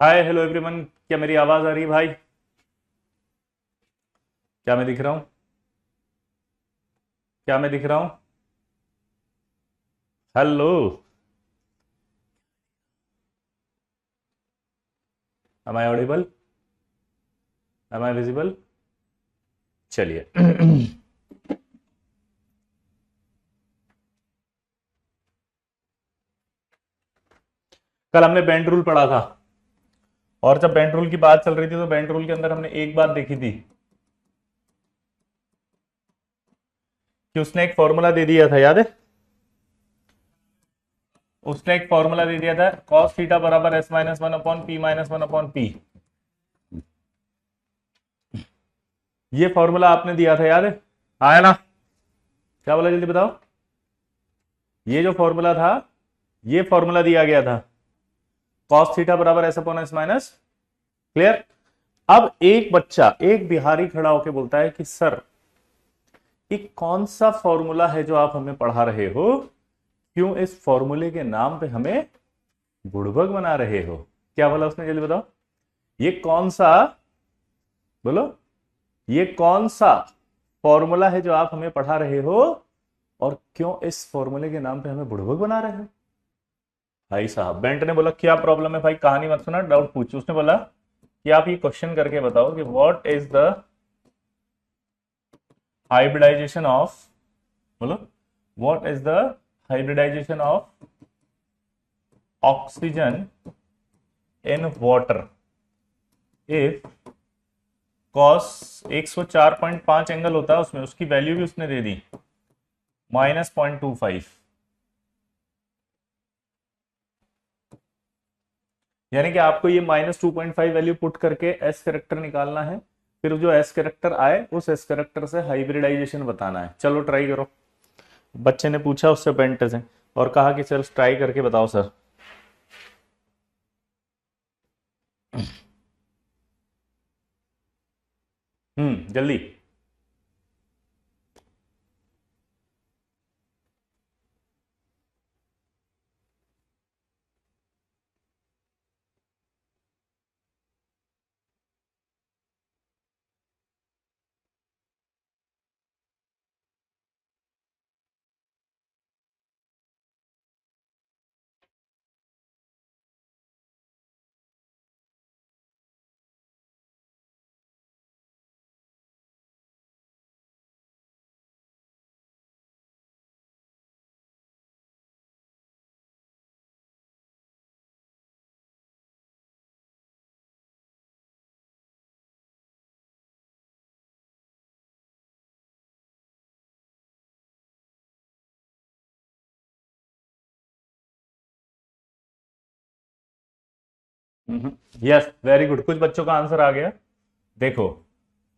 Hi hello everyone, क्या मेरी आवाज आ रही है भाई? क्या मैं दिख रहा हूँ? क्या मैं दिख रहा हूँ? Hello. Am I audible? Am I visible? चलिए। कल हमने बेंड रूल पढ़ा था, और जब बेंड रूल की बात चल रही थी तो बेंड रूल के अंदर हमने एक बात देखी थी कि उसने एक फॉर्मूला दे दिया था, याद है? उसने एक फॉर्मूला दे दिया था, कॉस थीटा बराबर S minus one upon P minus one upon P. ये फॉर्मूला आपने दिया था, याद है? आया ना? क्या बोला, जल्दी बताओ। ये जो फॉर्मूला था, ये फॉर्मूला दिया गया था, कॉस थीटा बराबर S upon S minus. Clear? अब एक बच्चा, एक बिहारी खड़ा होकर बोलता है कि सर, ये कौन सा फॉर्मूला है जो आप हमें पढ़ा रहे हो? क्यों इस फॉर्मूले के नाम पे हमें बुड़बक बना रहे हो? क्या बोला उसने, जल्दी बताओ। ये कौन सा, बोलो, ये कौन सा फॉर्मूला है जो आप हमें पढ़ा रहे हो, और क्यों इस फॉर्मूले के नाम पे हमें बुड़बक बना रहे हो? भाई साहब, बेंट ने बोला क्या प्रॉब्लम है भाई, कहानी मत सुना, डाउट पूछो। उसने बोला कि आप ये क्वेश्चन करके बताओ कि what is the hybridization of, बोलो, what is the hybridization of oxygen in water if cos 104.5 angle होता है उसमें, उसकी वैल्यू भी उसने दे दी -0.25। यानी कि आपको ये -2.5 वैल्यू पुट करके एस कैरेक्टर निकालना है, फिर जो एस कैरेक्टर आए उस एस कैरेक्टर से हाइब्रिडाइजेशन बताना है। चलो ट्राई करो। बच्चे ने पूछा उससे पेंट से, और कहा कि चल ट्राई करके बताओ सर। जल्दी। यस, वेरी गुड, कुछ बच्चों का आंसर आ गया। देखो,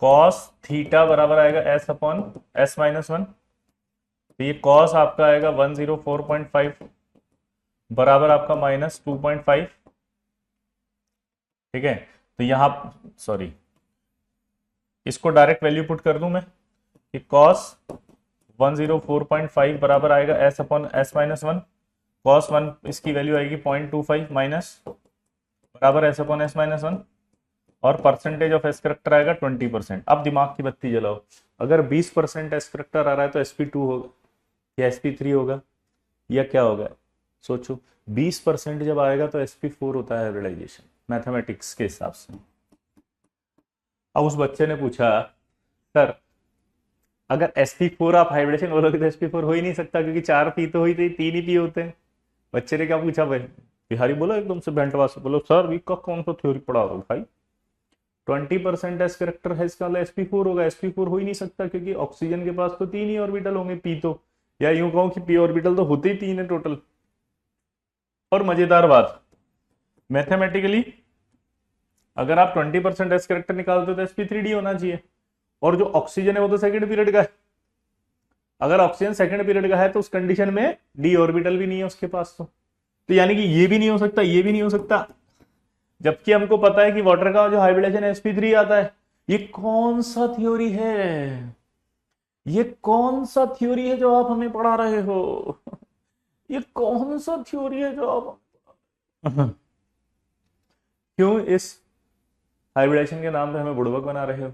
कॉस थीटा बराबर आएगा S upon S minus one, तो ये कॉस आपका आएगा 104.5 बराबर आपका -2.5। ठीक है, तो यहां, सॉरी, इसको डायरेक्ट वैल्यू पुट कर दूं मैं कि कॉस 104.5 बराबर आएगा S upon S minus one, cos one इसकी वैल्यू आएगी 0.25 माइनस बराबर S upon S minus one, और परसेंटेज ऑफ एस करेक्टर आएगा 20%। अब दिमाग की बत्ती जलाओ, अगर 20% एस करेक्टर आ रहा है तो sp2 होगा या sp3 होगा या क्या होगा? सोचो, 20% जब आएगा तो sp4 होता है हाइब्रिडाइजेशन मैथमेटिक्स के हिसाब से। अब उस बच्चे ने पूछा, सर, अगर sp4 आप हाइब्रिडेशन बोलोगे तो sp4 हो ही नहीं सकता, क्योंकि 4 पी तो हुई थी, 3 ही पी होते हैं। बच्चे ने क्या पूछा भाई? बिहारी बोला एकदम से बैंटवा से, बोलो सर वीक का कौन सा थ्योरी पढ़ा हो भाई? 20% एस करेक्टर है, इसका मतलब sp4 होगा। sp4 हो ही नहीं सकता, क्योंकि ऑक्सीजन के पास तो 3 ही ऑर्बिटल होंगे, पी तो, या यूं कहूं कि पी ऑर्बिटल तो होते ही 3 है टोटल। और मजेदार बात, मैथमेटिकली अगर आप 20% एस करेक्टर निकालते हो तो sp3d होना चाहिए, और जो ऑक्सीजन है वो तो सेकंड पीरियड का है। अगर ऑक्सीजन सेकंड पीरियड का है तो उस कंडीशन में डी ऑर्बिटल भी नहीं है उसके पास, तो यानी कि ये भी नहीं हो सकता, ये भी नहीं हो सकता। जबकि हमको पता है कि वाटर का जो हाइब्रिडेशन sp3 आता है। ये कौन सा थ्योरी है? ये कौन सा थ्योरी है जो आप हमें पढ़ा रहे हो? ये कौन सा थ्योरी है जो आप क्यों इस हाइब्रिडेशन के नाम पे हमें बुड़बक बना रहे हो?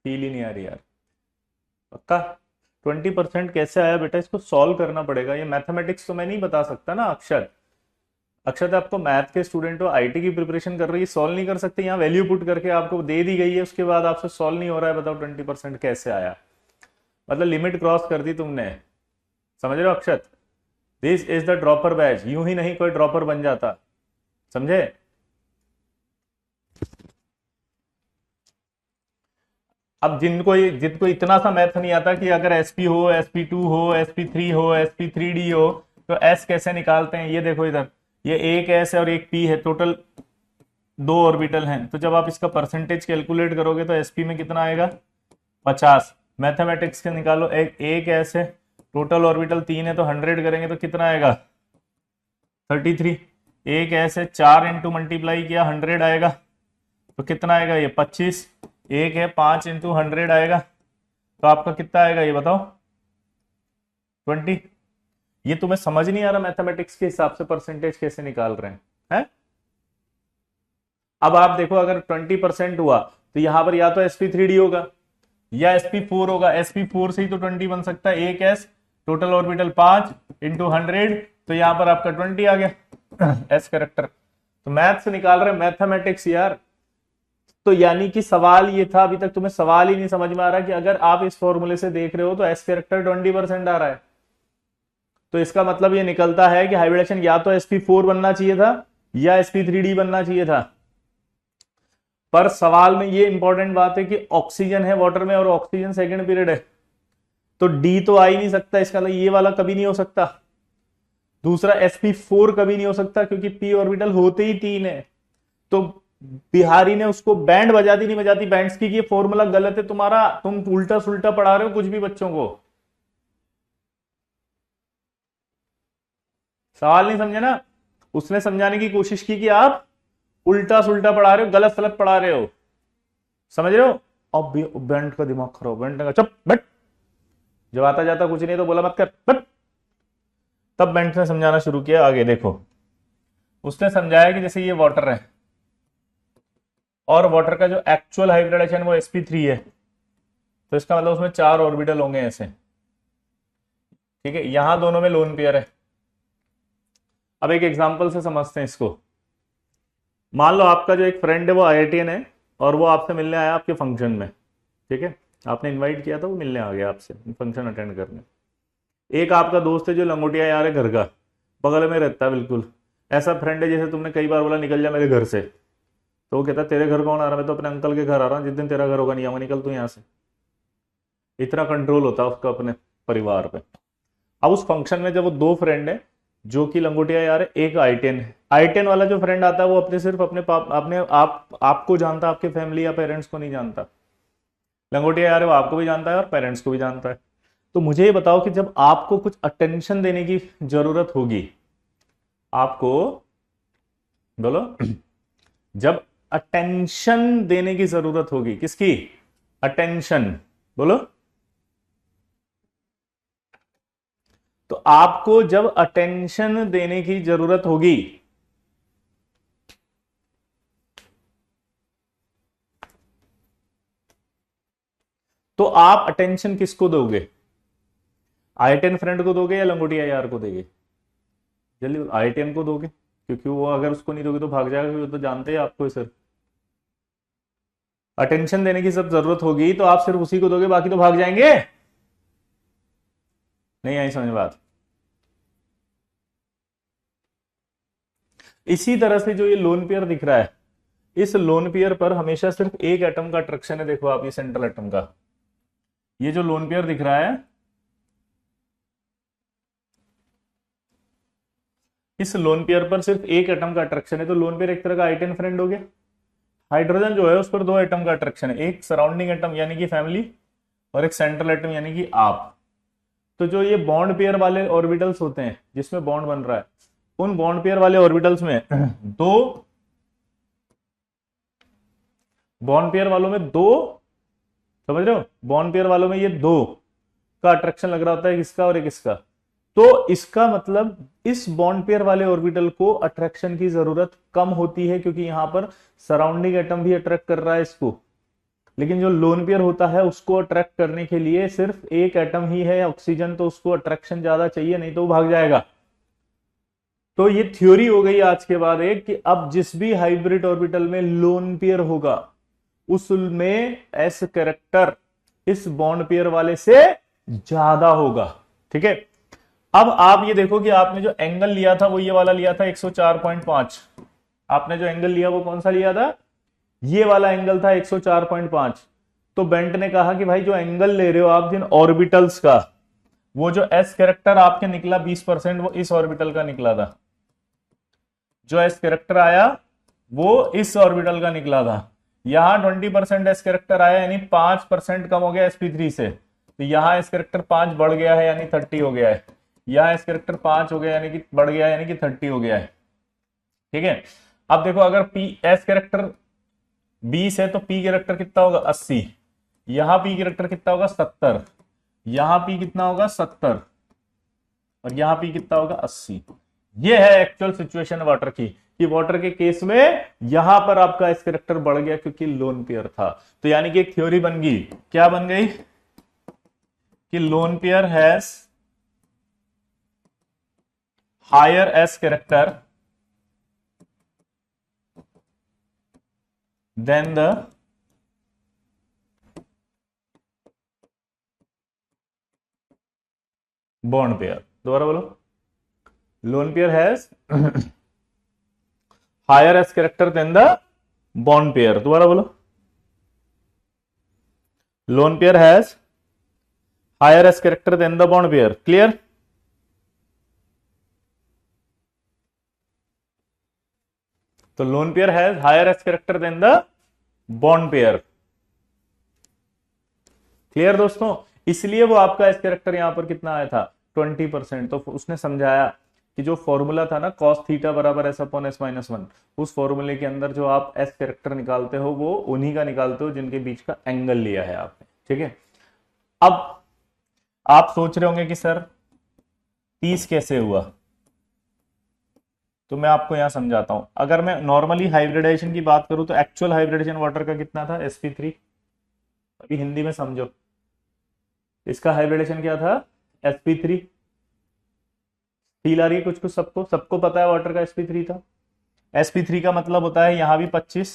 फील ही नहीं आ रही यार। पक्का 20% कैसे आया बेटा? इसको सॉल्व करना पड़ेगा। ये मैथमेटिक्स तो मैं नहीं बता सकता ना। अक्षर अक्षर आपको मैथ के स्टूडेंट हो, आईटी की प्रिपरेशन कर रही है, सॉल्व नहीं कर सकते। यहाँ वैल्यू पुट करके आपको दे दी गई है, उसके बाद आपसे सॉल्व नहीं हो रहा है। बताओ 20% कैसे आया? मतलब लिमिट क्रॉस कर दी तुमने। समझ रहे हो Akshat? This is the dropper batch. यूं ही नहीं कोई ड्रॉपर बन जाता, समझे? अब जिनको इतना सा मैथ नहीं आता कि अगर एसपी हो, sp2 हो, sp3 हो, sp3d हो, तो एस कैसे निकालते हैं? ये देखो इधर, ये एक एस है और एक पी है, टोटल 2 ऑर्बिटल हैं। तो जब आप इसका परसेंटेज कैलकुलेट करोगे तो एसपी में कितना आएगा? 50। मैथमेटिक्स के निकालो, एक एस है, टोटल ऑर्बिटल 3 है, तो 100 करेंगे तो कितना आएगा? 33। एक एस है, 4 इंटू मल्टीप्लाई किया 100 आएगा, तो कितना आएगा? ये 25। एक है, 5 इंटू 100 आएगा, तो आपका कितना आएगा ये बताओ? 20। ये तुम्हें समझ नहीं आ रहा मैथमेटिक्स के हिसाब से परसेंटेज कैसे निकाल रहे हैं? अब आप देखो, अगर 20% हुआ तो यहां पर या तो sp3d होगा या sp4 होगा। sp4 से ही तो 20 बन सकता है। एक एस, टोटल ऑर्बिटल 5 इंटू 100, तो यहां पर आपका 20 आ गया एस कैरेक्टर। तो मैथ से निकाल रहे मैथमेटिक्स यार। तो यानी कि सवाल ये था, अभी तक तुम्हें सवाल ही नहीं समझ में आ रहा कि अगर आप इस फॉर्मूले से देख रहे हो तो एस कैरेक्टर 20% आ रहा है, तो इसका मतलब ये निकलता है कि हाइब्रिडेशन या तो sp4 बनना चाहिए था या sp3d बनना चाहिए था। पर सवाल में ये इंपॉर्टेंट बात है कि ऑक्सीजन है वाटर में और ऑक्सीजन सेकंड पीरियड है, तो डी तो आ ही नहीं सकता। इसका मतलब ये वाला कभी नहीं हो सकता। दूसरा sp4 कभी नहीं हो सकता क्योंकि p ऑर्बिटल होते ही 3 है। तो बिहारी ने उसको बैंड बजाती नहीं बजाती बैंड्स की कि ये फॉर्मूला गलत है तुम्हारा, तुम उल्टा सुल्टा पढ़ा रहे हो कुछ भी बच्चों को। सवाल नहीं समझे ना? उसने समझाने की कोशिश की कि आप उल्टा सुल्टा पढ़ा रहे हो, गलत सलत पढ़ा रहे हो। समझ रहे हो? अब बैंड का दिमाग खराब, बैंड का चुप बैठ, जब आता जाता कुछ नहीं तो बोला मत कर बैठ। तब बैंड ने समझाना शुरू किया। आगे देखो, उसने समझाया कि जैसे ये वाटर है और वाटर का जो एक्चुअल हाइब्रिडेशन वो sp3 है, तो इसका मतलब उसमें 4 ऑर्बिटल होंगे ऐसे। ठीक है, यहां दोनों में लोन पेयर है। अब एक एग्जांपल से समझते हैं इसको। मान लो आपका जो एक फ्रेंड है वो IITian है और वो आपसे मिलने आया आपके फंक्शन में। ठीक है, आपने इनवाइट किया था, वो मिलने आ गया आपसे फंक्शन अटेंड करने। एक आपका दोस्त है जो लंगोटिया यार है, घर का बगल में रहता है बिल्कुल। ऐसा फ्रेंड है जैसे तुमने कई बार बोला निकल जा मेरे घर से, तो वो कहता तेरे घर कौन आ रहा है, मैं तो अपने अंकल के घर आ रहा हूँ, जिस दिन तेरा घर होगा नहीं आऊंगा, निकल तू यहाँ से। इतना कंट्रोल होता है उसका अपने परिवार पे। अब उस फंक्शन में जब वो दो फ्रेंड है जो कि लंगोटिया यार है, एक IITian है। IITian वाला जो फ्रेंड आता है वो अपने सिर्फ अपने आपको जानता है, आपके फैमिली या पेरेंट्स को नहीं जानता। लंगोटिया यार है वो आपको भी जानता है और पेरेंट्स को भी जानता है। तो मुझे ये बताओ कि जब आपको कुछ अटेंशन देने की जरूरत होगी, आपको बोलो जब अटेंशन देने की जरूरत होगी, किसकी? अटेंशन, बोलो। तो आपको जब अटेंशन देने की जरूरत होगी तो आप अटेंशन किसको दोगे? IITian फ्रेंड को दोगे या लंगोटिया यार को दोगे? जल्दी IITian को दोगे, क्योंकि वो अगर उसको नहीं दोगे तो भाग जाएगा, क्योंकि वो तो जानते हैं आपको सर। अटेंशन देने की सब जरूरत होगी तो आप सिर्फ उसी को दोगे, बाकी तो भाग जाएंगे। नहीं आई समझ बात? इसी तरह से जो ये लोन पेयर दिख रहा है, इस लोन पेयर पर हमेशा सिर्फ एक एटम का अट्रैक्शन है। देखो आप ये सेंट्रल एटम का, ये जो लोन पेयर दिख रहा है, इस लोन पेयर पर सिर्फ एक एटम का अट्रैक्शन है। तो लोन पेयर एक तरह का IITian फ्रेंड हो गया। हाइड्रोजन जो है उस पर 2 एटम का अट्रैक्शन है, एक सराउंडिंग एटम यानी कि फैमिली और एक सेंट्रल एटम यानी कि आप। तो जो ये बॉन्ड पेयर वाले ऑर्बिटल्स होते हैं जिसमें बॉन्ड बन रहा है, उन बॉन्ड पेयर वाले ऑर्बिटल्स में दो बॉन्ड पेयर वालों में दो, समझ रहे हो? बॉन्ड पेयर वालों में ये दो का अट्रैक्शन लग रहा होता है, किसका और एक किसका? तो इसका मतलब इस बॉन्ड पेयर वाले ऑर्बिटल को अट्रैक्शन की जरूरत कम होती है, क्योंकि यहां पर सराउंडिंग एटम भी अट्रैक्ट कर रहा है इसको। लेकिन जो लोन पेयर होता है उसको अट्रैक्ट करने के लिए सिर्फ एक एटम ही है ऑक्सीजन, तो उसको अट्रैक्शन ज्यादा चाहिए, नहीं तो वो भाग जाएगा। तो ये थ्योरी हो गई आज के बाद एक, कि अब जिस भी हाइब्रिड ऑर्बिटल में लोन पेयर होगा उसमें एस कैरेक्टर इस बॉन्ड पेयर वाले से ज्यादा होगा। ठीक है, अब आप ये देखो कि आपने जो एंगल लिया था वो ये वाला लिया था 104.5। आपने जो एंगल लिया वो कौन सा लिया था? ये वाला एंगल था 104.5। तो बेंट ने कहा कि भाई जो एंगल ले रहे हो आप जिन ऑर्बिटल्स का, वो जो एस कैरेक्टर आपके निकला 20% वो इस ऑर्बिटल का निकला था। जो एस कैरेक्टर आया वो इस ऑर्बिटल का निकला था। यहां 20% एस कैरेक्टर आया, यानी 5% कम हो गया sp3 से। तो यहां एस कैरेक्टर 5 बढ़ गया है, यानी 30 हो गया है। यहां एस कैरेक्टर 5 हो गया, यानी कि बढ़ गया, यानी कि 30 हो गया है। ठीक है, अब देखो अगर पी एस कैरेक्टर 20 है तो पी कैरेक्टर कितना होगा? 80। यहां पी कैरेक्टर कितना होगा? 70। यहां पी कितना होगा? 70। और यहां पी कितना होगा? 80। ये है एक्चुअल सिचुएशन वाटर की, कि वाटर के केस में यहां पर आपका एस कैरेक्टर बढ़ गया क्योंकि लोन पेयर था। तो यानी कि एक थ्योरी बन गई। क्या बन गई? कि lone pair has higher s character than the bond pair. दोबारा बोलो। Lone pair has higher s character than the bond pair. दोबारा बोलो। Lone pair has higher s character than the bond pair. Clear? तो lone pair has higher s character than the bond pair. Clear दोस्तों? इसलिए वो आपका S character यहां पर कितना आया था? 20%। तो उसने समझाया कि जो फॉर्मूला था ना कॉस थीटा बराबर S upon S minus one, उस फॉर्मूले के अंदर जो आप एस कैरेक्टर निकालते हो वो उन्हीं का निकालते हो जिनके बीच का एंगल लिया है आपने। ठीक है, अब आप सोच रहे होंगे कि सर 30 कैसे हुआ? तो मैं आपको यहां समझाता हूं। अगर मैं नॉर्मली हाइब्रिडाइजेशन की बात करूं तो एक्चुअल हाइब्रिडाइजेशन वाटर का कितना था? sp3। अभी हिंदी में समझो, इसका हाइब्रिडेशन क्या था? sp3। फील आ रही है कुछ कुछ? सबको सबको पता है वाटर का sp3 था। sp3 का मतलब होता है यहां भी 25,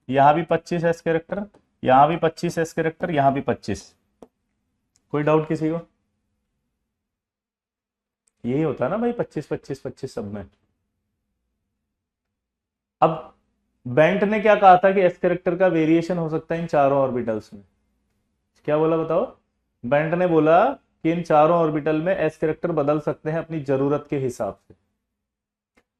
यहां भी 25 एस कैरेक्टर, यहां भी 25 एस कैरेक्टर, यहां भी 25। कोई डाउट किसी को? यही होता है ना भाई, 25 25 25 सब में। अब बेंट ने क्या कहा था कि एस कैरेक्टर का वेरिएशन हो सकता है इन चारों ऑर्बिटल्स में। क्या बोला बताओ? बेंट ने बोला कि इन चारों ऑर्बिटल में एस कैरेक्टर बदल सकते हैं अपनी जरूरत के हिसाब से।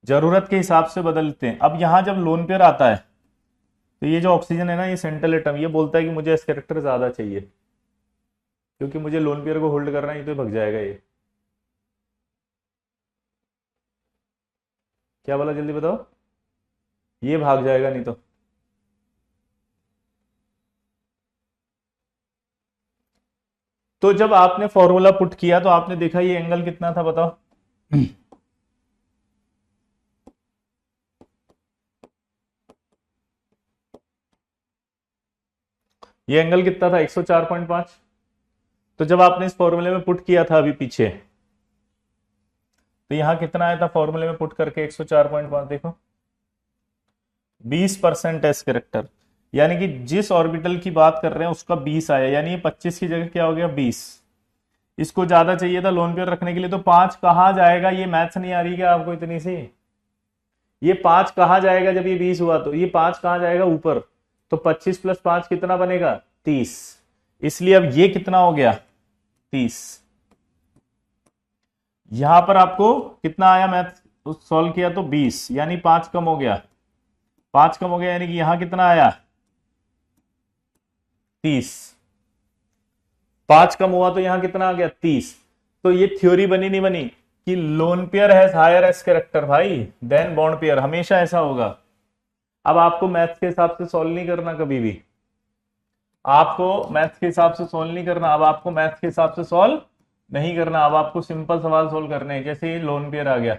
जरूरत के हिसाब से बदलते हैं। अब यहां जब लोन पेयर आता है तो ये जो ऑक्सीजन है ना, ये सेंट्रल एटम, ये बोलता है कि मुझे एस कैरेक्टर ज्यादा चाहिए क्योंकि मुझे लोन पेयर को होल्ड करना है, तो भग जाएगा ये। क्या बोला जल्दी बताओ? ये भाग जाएगा नहीं तो। तो जब आपने फॉर्मूला पुट किया तो आपने देखा ये एंगल कितना था बताओ? ये एंगल कितना था? 104.5। तो जब आपने इस फॉर्मूले में पुट किया था अभी पीछे, तो यहां कितना आया था फॉर्मूले में पुट करके? 104.5। देखो 20% एस कैरेक्टर, यानी कि जिस ऑर्बिटल की बात कर रहे हैं उसका 20 आया, यानी ये 25 की जगह क्या हो गया? 20। इसको ज्यादा चाहिए था लोन पेयर रखने के लिए, तो 5 कहां जाएगा? ये मैथ्स नहीं आ रही क्या आपको इतनी सी? ये 5 कहां जाएगा जब ये 20 हुआ? तो ये 5 कहां जाएगा? ऊपर। तो 25 प्लस 5 कितना बनेगा? 30। इसलिए अब ये कितना हो गया? 30। यहां पर आपको कितना आया मैथ सॉल्व किया? तो 20, यानी 5 कम हो गया। 5 कम हो गया, यानी कि यहां कितना आया? 30। 5 कम हुआ तो यहां कितना आ गया? 30। तो ये थ्योरी बनी नहीं बनी कि lone pair has higher s character भाई देन बॉन्ड पेयर? हमेशा ऐसा होगा। अब आपको मैथ्स के हिसाब से सॉल्व नहीं करना कभी भी, आपको मैथ्स के हिसाब से सॉल्व नहीं करना, अब आपको मैथ्स के हिसाब से सॉल्व नहीं करना। अब आपको सिंपल सवाल सोल्व करने हैं। जैसे ये लोन पेयर आ गया,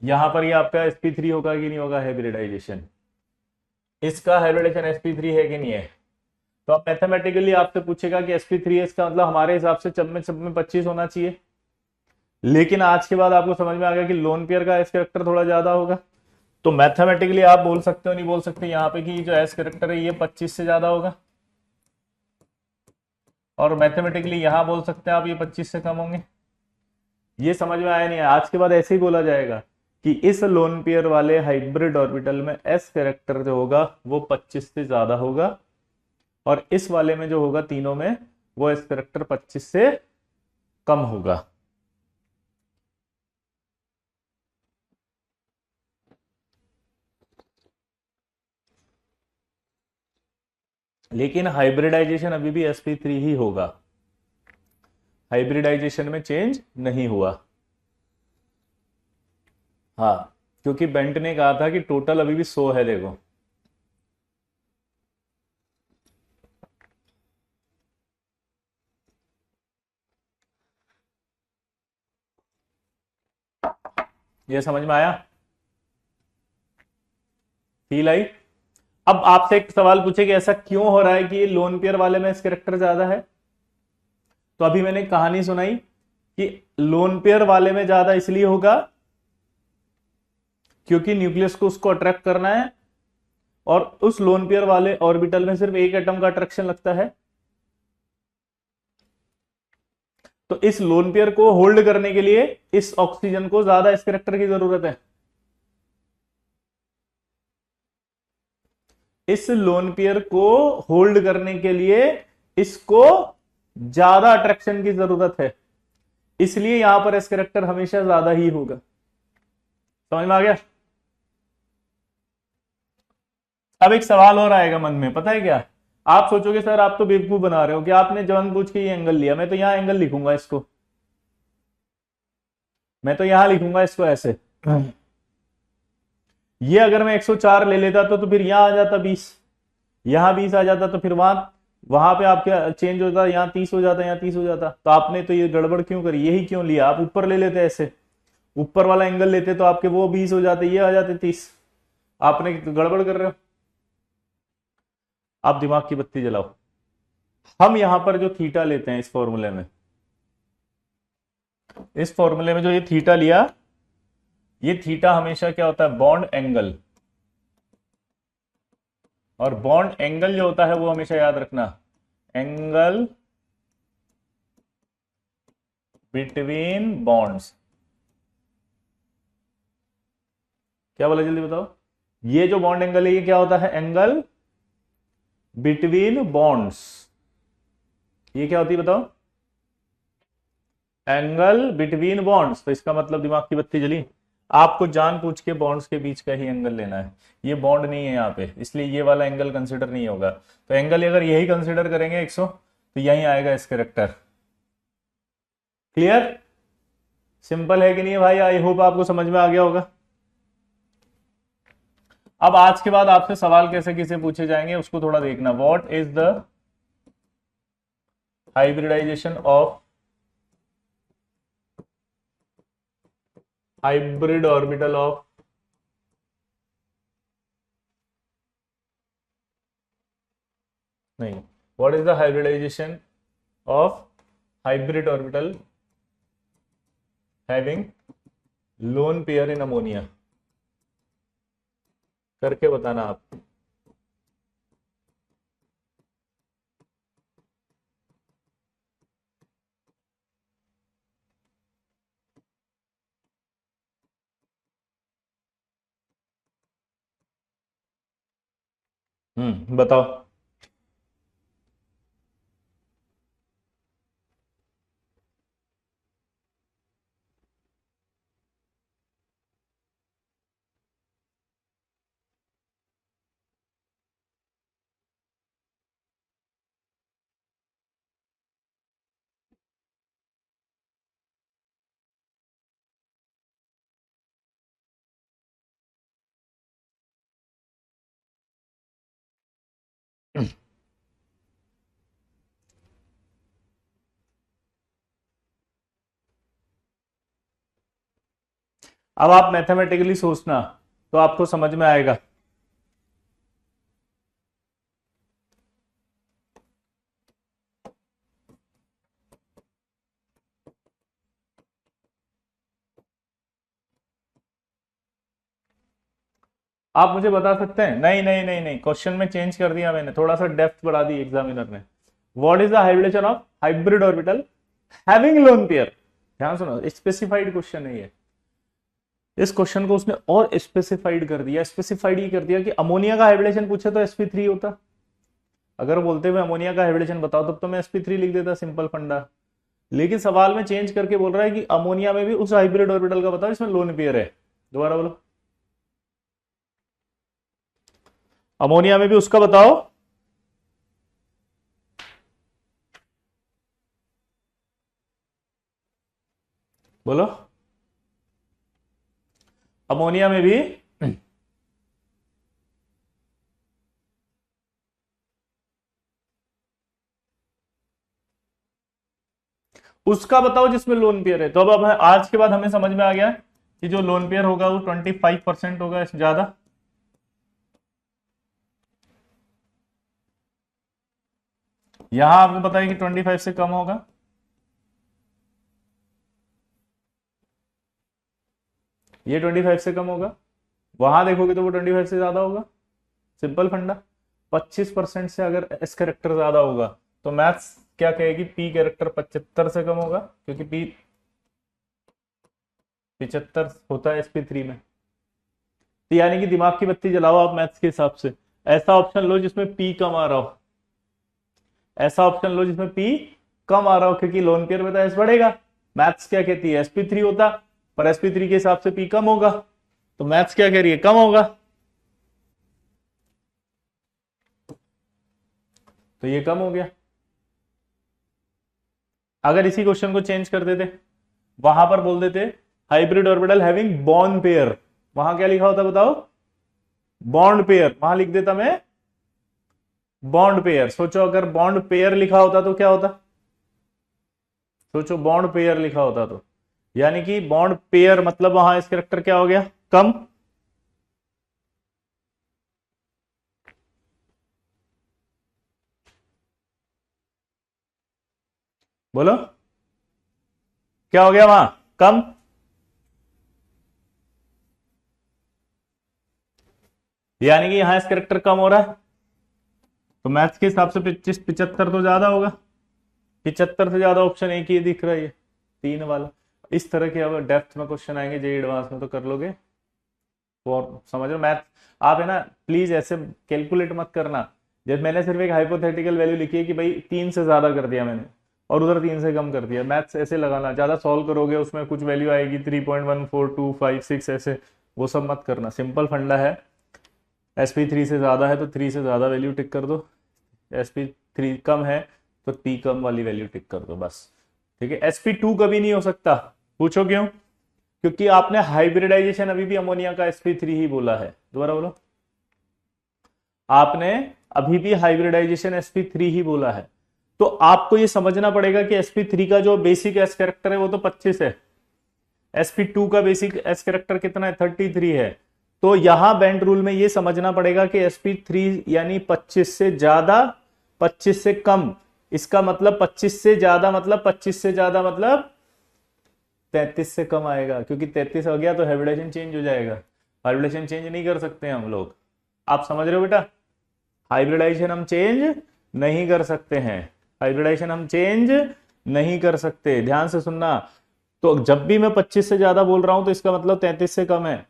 यहां पर ये आपका sp3 होगा कि नहीं होगा हाइब्रिडाइजेशन, इसका हाइब्रिडाइजेशन sp3 है कि नहीं है। तो अब मैथमेटिकली आपसे पूछेगा कि sp3 इसका मतलब हमारे हिसाब से सब में 25 होना चाहिए। लेकिन आज के बाद आपको समझ में आ गया कि लोन पेयर का एस कैरेक्टर थोड़ा ज्यादा होगा। तो मैथमेटिकली आप बोल सकते हो, नहीं बोल सकते यहाँ पे कि जो एस कैरेक्टर है ये 25 से ज्यादा होगा, और मैथमेटिकली यहां बोल सकते हैं आप ये 25 से कम होंगे। ये समझ में आया नहीं है। आज के बाद ऐसे ही बोला जाएगा कि इस लोन पेयर वाले हाइब्रिड ऑर्बिटल में एस कैरेक्टर जो होगा वो 25 से ज्यादा होगा, और इस वाले में जो होगा तीनों में वो एस कैरेक्टर 25 से कम होगा। लेकिन हाइब्रिडाइजेशन अभी भी sp3 ही होगा, हाइब्रिडाइजेशन में चेंज नहीं हुआ। हाँ, क्योंकि बेंट ने कहा था कि टोटल अभी भी 100 है। देखो ये समझ में आया, फील आई। अब आपसे एक सवाल पूछे कि ऐसा क्यों हो रहा है कि ये लोन पेयर वाले में इस कैरेक्टर ज्यादा है। तो अभी मैंने कहानी सुनाई कि लोन पेयर वाले में ज्यादा इसलिए होगा क्योंकि न्यूक्लियस को उसको अट्रैक्ट करना है, और उस लोन पेयर वाले ऑर्बिटल में सिर्फ एक एटम का अट्रैक्शन लगता है। तो इस लोन पेयर को होल्ड करने के लिए इस ऑक्सीजन को ज्यादा इस कैरेक्टर की जरूरत है। इस लोन पेयर को होल्ड करने के लिए इसको ज्यादा अट्रैक्शन की जरूरत है, इसलिए यहां पर एस कैरेक्टर हमेशा ज्यादा ही होगा। समझ में आ गया। अब एक सवाल और आएगा मन में, पता है क्या। आप सोचोगे सर आप तो बेवकूफ बना रहे हो कि आपने जानबूझ के ये एंगल लिया। मैं तो यहां एंगल लिखूंगा इसको, मैं तो यहां लिखूंगा इसको ऐसे। ये अगर मैं 104 ले लेता तो फिर यहां आ जाता 20, यहां 20 आ जाता, तो फिर वहां पे आपके चेंज होता, यहाँ 30 हो जाता, यहाँ 30 हो जाता। तो आपने तो ये गड़बड़ क्यों करी, यही क्यों लिया। आप ऊपर ले लेते ऐसे, ऊपर वाला एंगल लेते तो आपके वो 20 हो जाते, ये आ जाते 30। आपने गड़बड़ कर रहे हो। आप दिमाग की बत्ती जलाओ। हम यहां पर जो थीटा लेते हैं इस फॉर्मूले में जो ये थीटा लिया, ये थीटा हमेशा क्या होता है, बॉन्ड एंगल। और बॉन्ड एंगल जो होता है वो हमेशा याद रखना, एंगल बिटवीन बॉन्ड्स। क्या बोला जल्दी बताओ। ये जो बॉन्ड एंगल है ये क्या होता है, एंगल बिटवीन बॉन्ड्स। ये क्या होती है बताओ, एंगल बिटवीन बॉन्ड्स। तो इसका मतलब दिमाग की बत्ती जली। आपको जान पूछ के बॉन्ड्स के बीच का ही एंगल लेना है। ये बॉन्ड नहीं है यहाँ पे, इसलिए ये वाला एंगल कंसिडर नहीं होगा। तो एंगल अगर यही कंसिडर करेंगे 100, तो यही आएगा इस कैरेक्टर। क्लियर, सिंपल है कि नहीं भाई। आई होप आपको समझ में आ गया होगा। अब आज के बाद आपसे सवाल कैसे कैसे पूछे जाएंगे उसको थोड़ा देखना। What is the hybridization of hybrid orbital of, नहीं, what is the hybridization of hybrid orbital having lone pair in ammonia, करके बताना आप। बताओ। अब आप मैथमेटिकली सोचना तो आपको समझ में आएगा। आप मुझे बता सकते हैं? नहीं नहीं नहीं नहीं, क्वेश्चन में चेंज कर दिया मैंने, थोड़ा सा डेप्थ बढ़ा दी एग्जामिनर ने। What is the hybridisation of hybrid orbital having lone pair? ध्यान सुनो, स्पेसिफाइड क्वेश्चन है ये। इस क्वेश्चन को उसने और स्पेसिफाइड कर दिया। स्पेसिफाइड ही कर दिया कि अमोनिया का हाइब्रिडेशन पूछे तो sp3 होता। अगर बोलते हुए अमोनिया का हाइब्रिडेशन बताओ तब तो मैं sp3 लिख देता, सिंपल फंडा। लेकिन सवाल में चेंज करके बोल रहा है कि अमोनिया में भी उस हाइब्रिड ऑर्बिटल का बताओ इसमें लोन पेयर है। दोबारा बोलो, अमोनिया में भी उसका बताओ। बोलो, अमोनिया में भी उसका बताओ जिसमें लोन पेयर है। तो अब आज के बाद हमें समझ में आ गया कि जो लोन पेयर होगा वो 25% होगा ज्यादा। यहां आपको पता है कि 25 से कम होगा, ये 25 से कम होगा। वहां देखोगे तो वो 25 से ज्यादा होगा। सिंपल फंडा। 25% से अगर एस कैरेक्टर ज्यादा होगा तो मैथ्स क्या कहेगी? पी कैरेक्टर 75 से कम होगा, क्योंकि पी 75 होता है sp3 में। तो यानी कि दिमाग की बत्ती जलाओ आप मैथ्स के हिसाब से। ऐसा ऑप्शन लो जिसमें पी कम आ रहा हो, ऐसा ऑप्शन लो जिसमें पी कम आ रहा हो, क्योंकि लोन पेयर में तो एस बढ़ेगा। मैथ्स क्या कहती है? sp3 होता, पर sp3 के हिसाब से पी कम होगा, तो मैथ्स क्या कह रही है? कम होगा। तो ये कम हो गया। अगर इसी क्वेश्चन को चेंज कर देते, वहां पर बोल देते hybrid orbital having bond pair, वहां क्या लिखा होता बताओ? Bond pair. वहां लिख देता मैं बॉन्ड पेयर। सोचो अगर बॉन्ड पेयर लिखा होता तो क्या होता? सोचो बॉन्ड पेयर लिखा होता तो, यानी कि बॉन्ड पेयर मतलब वहां इस कैरेक्टर क्या हो गया? कम। बोलो, क्या हो गया वहां? कम। यानी कि यहां इस कैरेक्टर कम हो रहा है, तो मैथ्स के हिसाब से 25 75 तो ज्यादा होगा। 75 से ज्यादा ऑप्शन एक ही दिख रहा है, ये 3 वाला। इस तरह के अब डेप्थ में क्वेश्चन आएंगे जेई एडवांस में तो कर लोगे। और समझ लो मैथ, आप है ना प्लीज ऐसे कैलकुलेट मत करना। जब मैंने सिर्फ एक हाइपोथेटिकल वैल्यू लिखी है कि भाई 3 से ज्यादा कर दिया मैंने और उधर 3 से कम कर दिया, मैथ्स ऐसे लगाना। ज्यादा सॉल्व करोगे उसमें कुछ वैल्यू आएगी 3.1425 ऐसे, वो सब मत करना। सिंपल फंडा है, sp3 से ज्यादा है तो 3 से ज्यादा वैल्यू टिक कर दो, sp3 कम है तो p कम वाली वैल्यू टिक कर दो, बस। ठीक है। sp2 कभी नहीं हो सकता। पूछो क्यों? क्योंकि आपने हाइब्रिडाइजेशन अभी भी अमोनिया का sp3 ही बोला है। दोबारा बोलो, आपने अभी भी हाइब्रिडाइजेशन sp3 ही बोला है। तो आपको ये समझना पड़ेगा कि sp3 का जो बेसिक एस कैरेक्टर है वो तो 25 है, sp2 का बेसिक एस कैरेक्टर कितना है? 33 है। तो यहां बेंड रूल में ये समझना पड़ेगा कि sp3 यानी 25 से ज्यादा, 25 से कम। इसका मतलब 25 से ज्यादा मतलब 25 से ज्यादा मतलब 33 से कम आएगा, क्योंकि 33 हो गया तो हाइब्रिडेशन चेंज हो जाएगा। हाइब्रिडेशन चेंज नहीं कर सकते हम लोग। आप समझ रहे हो बेटा? हाइब्रिडाइजेशन हम चेंज नहीं कर सकते हैं, हाइब्रिडाइजेशन हम चेंज नहीं कर सकते। ध्यान से सुनना। तो जब भी मैं 25 से ज्यादा बोल रहा हूं तो इसका मतलब 33 से कम है।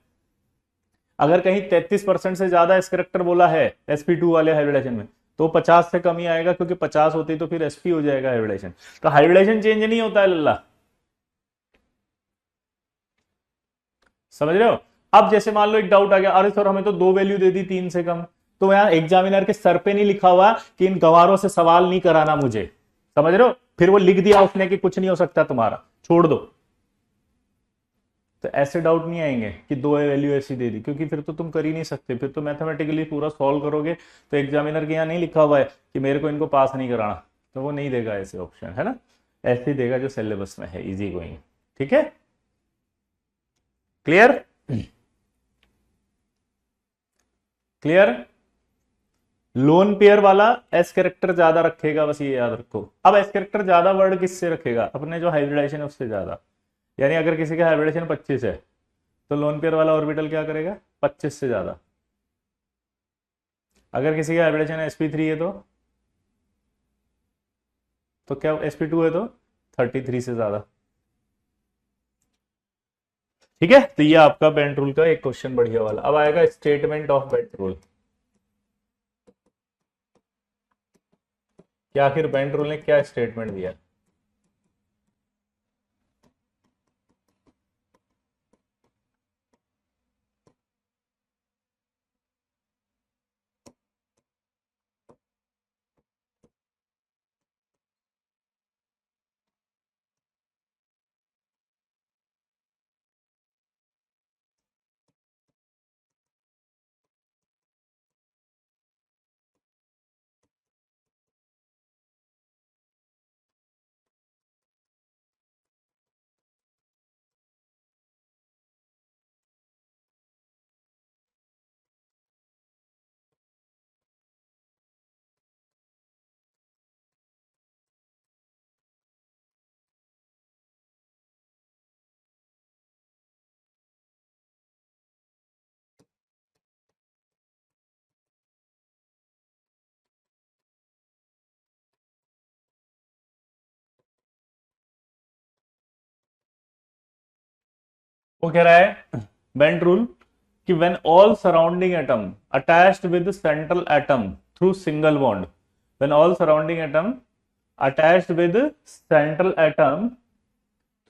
अगर कहीं 33% से ज्यादा इस करेक्टर बोला है sp2 वाले हाइब्रिडेशन में, तो 50 से कम ही आएगा, क्योंकि 50 होती तो फिर sp हो जाएगा हाइब्रिडेशन। तो हाइब्रिडेशन चेंज नहीं होता है लल्ला। समझ रहे हो? अब जैसे मान लो एक डाउट आ गया, अरे सर हमें तो 2 वैल्यू दे दी 3 से कम, तो यहां एग्जामिनर के सर पे नहीं लिखा हुआ कि इन गवारों से सवाल नहीं कराना मुझे। समझ रहे हो? फिर वो लिख दिया उसने कि कुछ नहीं हो सकता तुम्हारा, छोड़ दो। तो ऐसे डाउट नहीं आएंगे कि 2 वैल्यू ऐसी दे दी, क्योंकि फिर तो तुम कर ही नहीं सकते। फिर तो मैथमेटिकली पूरा सॉल्व करोगे तो एग्जामिनर के यहाँ नहीं लिखा हुआ है कि मेरे को इनको पास नहीं कराना, तो वो नहीं देगा ऐसे ऑप्शन, है ना। ऐसे ही देगा जो सिलेबस में है, इजी गोइंग। ठीक है। क्लियर? क्लियर? लोन पेयर वाला एस कैरेक्टर ज्यादा रखेगा, बस ये याद रखो। अब एस कैरेक्टर ज्यादा वर्ड किससे रखेगा? अपने जो हाइब्रिडाइजेशन है उससे ज्यादा। यानी अगर किसी का हाइब्रिडाइजेशन 25 है तो लोन पेयर वाला ऑर्बिटल क्या करेगा? 25 से ज्यादा। अगर किसी का हाइब्रिडेशन sp3 है तो क्या sp2 है तो 33 से ज्यादा। ठीक है, तो ये आपका बेंट रूल का एक क्वेश्चन बढ़िया वाला। अब आएगा स्टेटमेंट ऑफ बेंट रूल कि आखिर बेंट रूल ने क्या स्टेटमेंट दिया। वो कह रहा है बेंट रूल कि when all surrounding atom attached with central atom through single bond, when all surrounding atom attached with central atom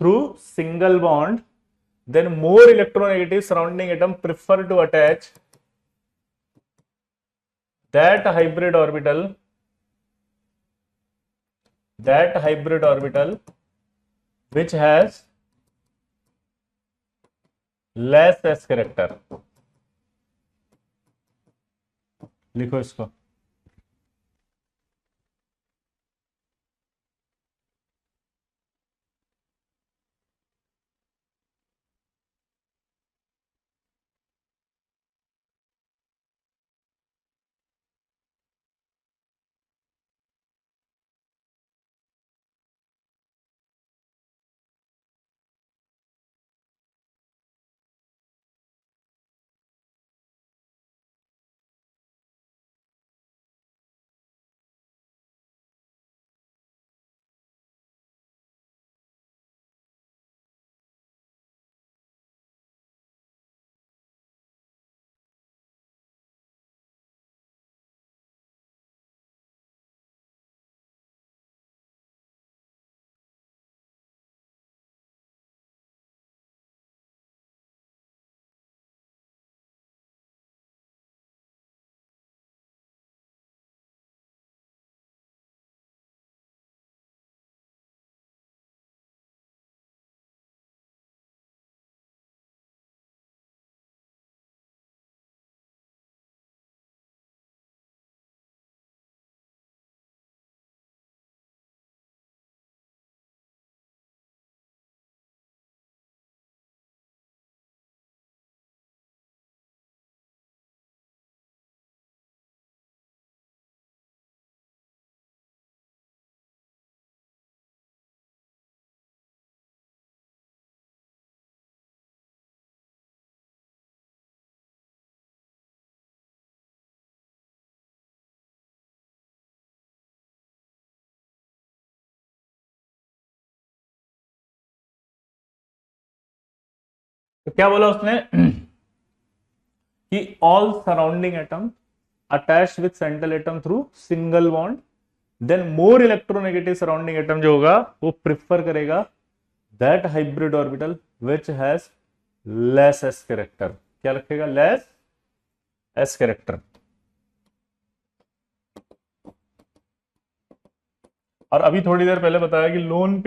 through single bond, then more electronegative surrounding atom prefer to attach that hybrid orbital which has less s character। लिखो इसको। तो क्या बोला उसने कि all surrounding atom attached with central atom through single bond, then more electronegative surrounding atom जो होगा वो प्रिफर करेगा that hybrid orbital which has less s character. क्या रखेगा? Less s character. और अभी थोड़ी देर पहले बताया कि lone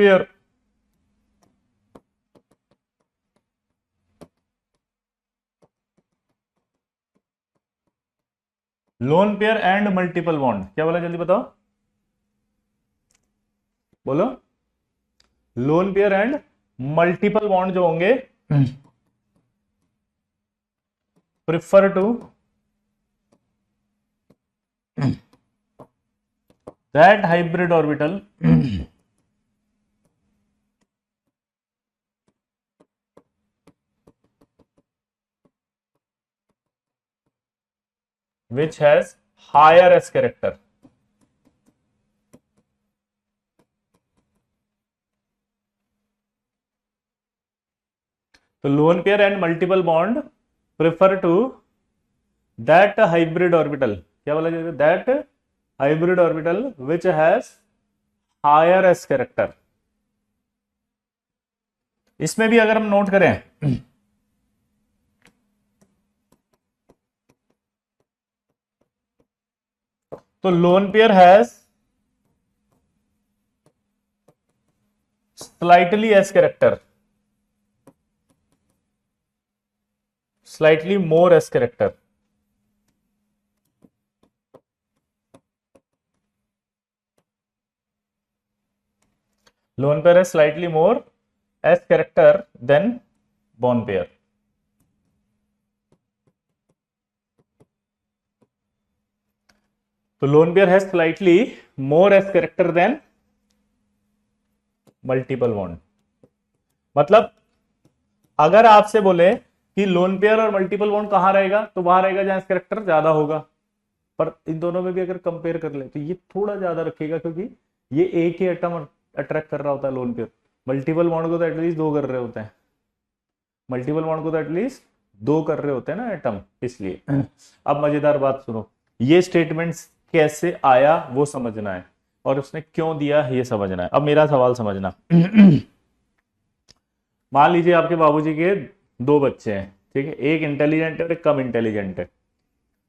pair and multiple bond, क्या बोला जल्दी बताओ, बोलो। Lone pair and multiple bond जो होंगे prefer to that hybrid orbital which has higher s character. तो lone pair and multiple bond prefer to that hybrid orbital, क्या बोला जाएगा, that hybrid orbital which has higher s character. इसमें भी अगर हम नोट करें तो lone pair has slightly s character, slightly more s character. Lone pair has slightly more s character than bond pair. तो lone pair has slightly more s character than multiple bond. मतलब अगर आपसे बोले कि lone pair और multiple bond कहां रहेगा, तो वहां रहेगा जहां कैरेक्टर ज्यादा होगा। पर इन दोनों में भी अगर कंपेयर कर ले तो ये थोड़ा ज्यादा रखेगा, क्योंकि ये एक ही एटम अट्रैक्ट कर रहा होता है लोन पेयर। मल्टीपल बॉन्ड को तो एटलीस्ट दो कर रहे होते हैं, मल्टीपल बॉन्ड को तो एटलीस्ट दो कर रहे होते हैं ना एटम, इसलिए। अब मजेदार बात सुनो, ये स्टेटमेंट कैसे आया वो समझना है, और उसने क्यों दिया ये समझना है। अब मेरा सवाल समझना। मान लीजिए आपके बाबूजी के दो बच्चे हैं, ठीक है, एक इंटेलिजेंट है और एक कम इंटेलिजेंट है।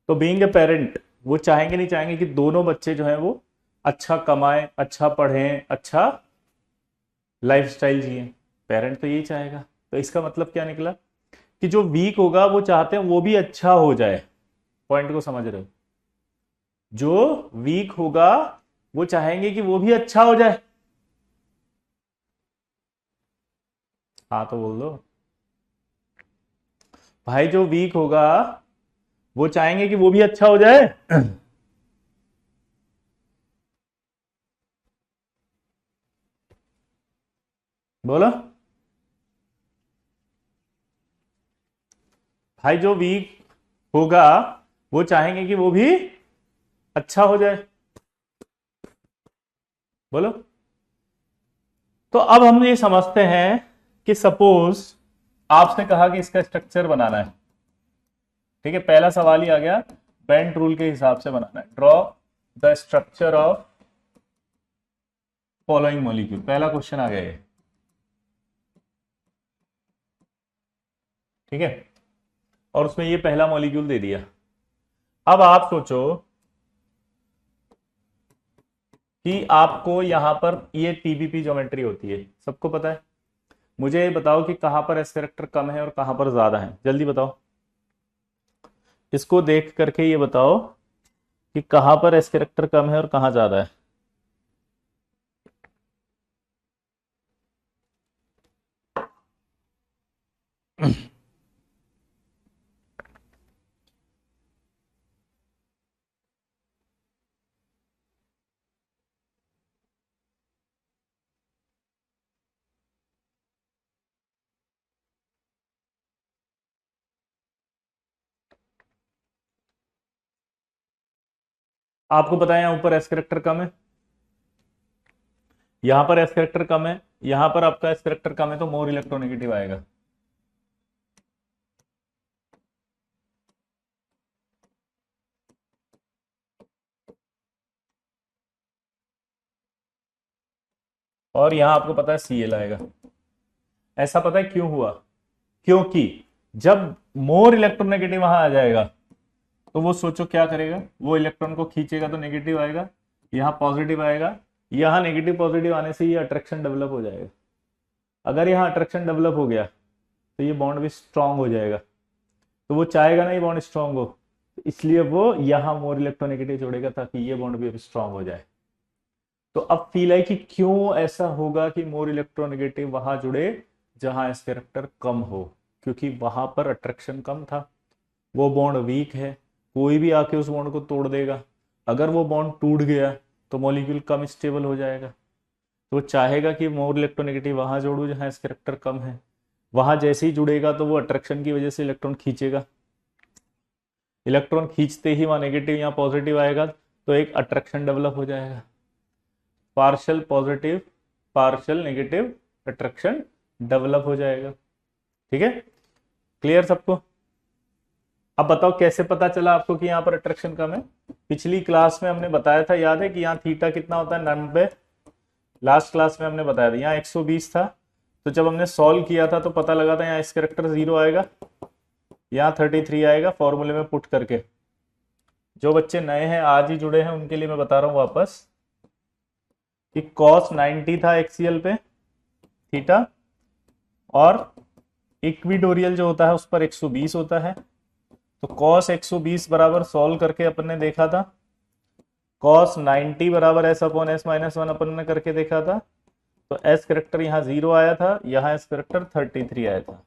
तो बीइंग ए पेरेंट वो चाहेंगे नहीं चाहेंगे कि दोनों बच्चे जो हैं वो अच्छा कमाएं, अच्छा पढ़ें, अच्छा लाइफस्टाइल जिए। पेरेंट तो यही चाहेगा। तो इसका मतलब क्या निकला कि जो वीक होगा वो चाहते हैं वो भी अच्छा हो जाए। पॉइंट को समझ रहे हो? जो वीक होगा वो चाहेंगे कि वो भी अच्छा हो जाए। हाँ तो बोल दो भाई, जो वीक होगा वो चाहेंगे कि वो भी अच्छा हो जाए। बोलो भाई, जो वीक होगा वो चाहेंगे कि वो भी अच्छा हो जाए। बोलो। तो अब हम ये समझते हैं कि सपोज आपने कहा कि इसका स्ट्रक्चर बनाना है, ठीक है, पहला सवाल ही आ गया, बेंट रूल के हिसाब से बनाना है। Draw the structure of following molecule, पहला क्वेश्चन आ गया ये, ठीक है, और उसमें ये पहला मॉलिक्यूल दे दिया। अब आप सोचो कि आपको यहां पर ये टीबीपी ज्योमेट्री होती है, सबको पता है। मुझे ये बताओ कि कहां पर एस कैरेक्टर कम है और कहां पर ज्यादा है, जल्दी बताओ। इसको देख करके ये बताओ कि कहां पर एस कैरेक्टर कम है और कहां ज्यादा है। आपको पता है यहां ऊपर एस कैरेक्टर कम है, यहां पर एस कैरेक्टर कम है, यहां पर आपका एस कैरेक्टर कम है, तो मोर इलेक्ट्रोनेगेटिव आएगा। और यहां आपको पता है सीएल आएगा। ऐसा पता है क्यों हुआ? क्योंकि जब मोर इलेक्ट्रोनेगेटिव वहां आ जाएगा तो वो सोचो क्या करेगा, वो इलेक्ट्रॉन को खींचेगा तो नेगेटिव आएगा, यहां पॉजिटिव आएगा, यहां नेगेटिव पॉजिटिव आने से ये अट्रैक्शन डेवलप हो जाएगा। अगर यहां अट्रैक्शन डेवलप हो गया तो ये बॉन्ड भी स्ट्रांग हो जाएगा, तो वो चाहेगा ना ये बॉन्ड स्ट्रांग हो, तो इसलिए वो यहां मोर इलेक्ट्रोनेगेटिव जोड़ेगा ताकि ये बॉन्ड भी स्ट्रांग हो जाए। तो अब फील है कि क्यों ऐसा होगा कि मोर इलेक्ट्रोनेगेटिव वहां जुड़े जहां एस कैरेक्टर कम हो, क्योंकि वहां पर अट्रैक्शन कम था। वो बॉन्ड वीक है, कोई भी आके उस बॉन्ड को तोड़ देगा। अगर वो बॉन्ड टूट गया तो मॉलिक्यूल कम स्टेबल हो जाएगा, तो वो चाहेगा कि मोर इलेक्ट्रोनेगेटिव वहां जोड़ू जहां इसके कैरेक्टर कम है। वहां जैसे ही जुड़ेगा तो वो अट्रैक्शन की वजह से इलेक्ट्रॉन खींचेगा, इलेक्ट्रॉन खींचते ही वहां नेगेटिव या पॉजिटिव आएगा तो एक अट्रैक्शन डेवलप हो जाएगा, partial positive partial negative attraction develop हो जाएगा। ठीक है, क्लियर सबको? अब बताओ कैसे पता चला आपको कि यहाँ पर अट्रैक्शन कम है? पिछली क्लास में हमने बताया था, याद है कि यहाँ थीटा कितना होता है 90, लास्ट क्लास में हमने बताया था यहाँ 120 था। तो जब हमने सॉल्व किया था तो पता लगा था यहाँ इस कैरेक्टर 0 आएगा, यहाँ 33 आएगा फॉर्मूले में पुट करके। जो बच्चे नए हैं आज ही जुड़े हैं उनके लिए मैं बता रहा हूँ वापस कि cos 90 था एक्सियल पे थीटा, और इक्विटोरियल जो होता है उस पर 120 होता है। तो cos 120 बराबर सॉल्व करके अपन ने देखा था, cos 90 बराबर एस अपॉन एस माइनस 1 अपन ने करके देखा था। तो एस करेक्टर यहाँ 0 आया था, यहाँ एस करेक्टर 33 आया था।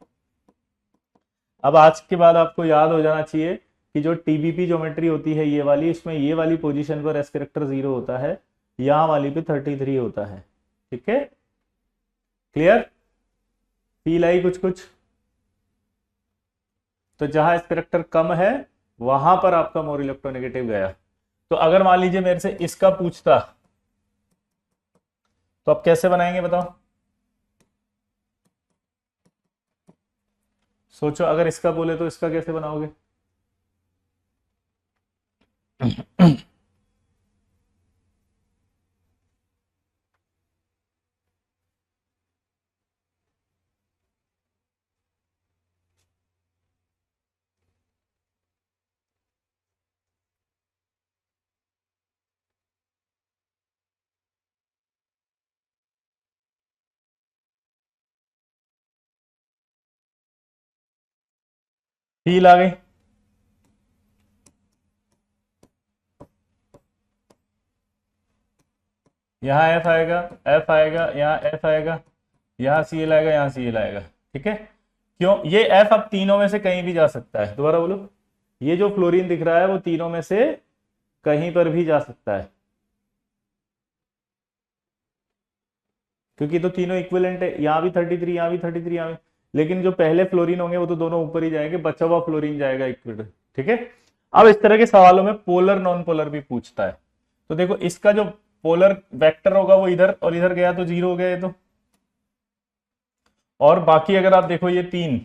अब आज के बाद आपको याद हो जाना चाहिए कि जो टीबीपी ज्योमेट्री होती है ये वाली, इसमें ये वाली पोजीशन पर एस करेक्टर 0 होता है, यहाँ वाली पे 33 होता है। ठीक है, क्लियर? फील आई कुछ कुछ? तो जहां इस करेक्टर कम है वहां पर आपका मोर इलेक्ट्रोनेगेटिव गया। तो अगर मान लीजिए मेरे से इसका पूछता तो आप कैसे बनाएंगे बताओ? सोचो, अगर इसका बोले तो इसका कैसे बनाओगे? फील आ गई? यहाँ एफ आएगा, एफ आएगा, यहाँ एफ आएगा, यहाँ सी एल आएगा, यहाँ सी एल आएगा। ठीक है, क्यों? ये एफ अब तीनों में से कहीं भी जा सकता है। दोबारा बोलो, ये जो फ्लोरीन दिख रहा है वो तीनों में से कहीं पर भी जा सकता है, क्योंकि तो तीनों इक्विवेलेंट है। यहाँ भी 33, यहाँ भी 33, यहाँ भी, लेकिन जो पहले फ्लोरीन होंगे वो तो दोनों ऊपर ही जाएंगे, बचा हुआ फ्लोरीन जाएगा इक्विवेलेंट। ठीक है, अब इस तरह के सवालों में पोलर नॉन पोलर भी पूछता है। तो देखो, इसका जो पोलर वेक्टर होगा वो इधर और इधर गया तो 0 हो गया ये तो। और बाकी अगर आप देखो ये तीन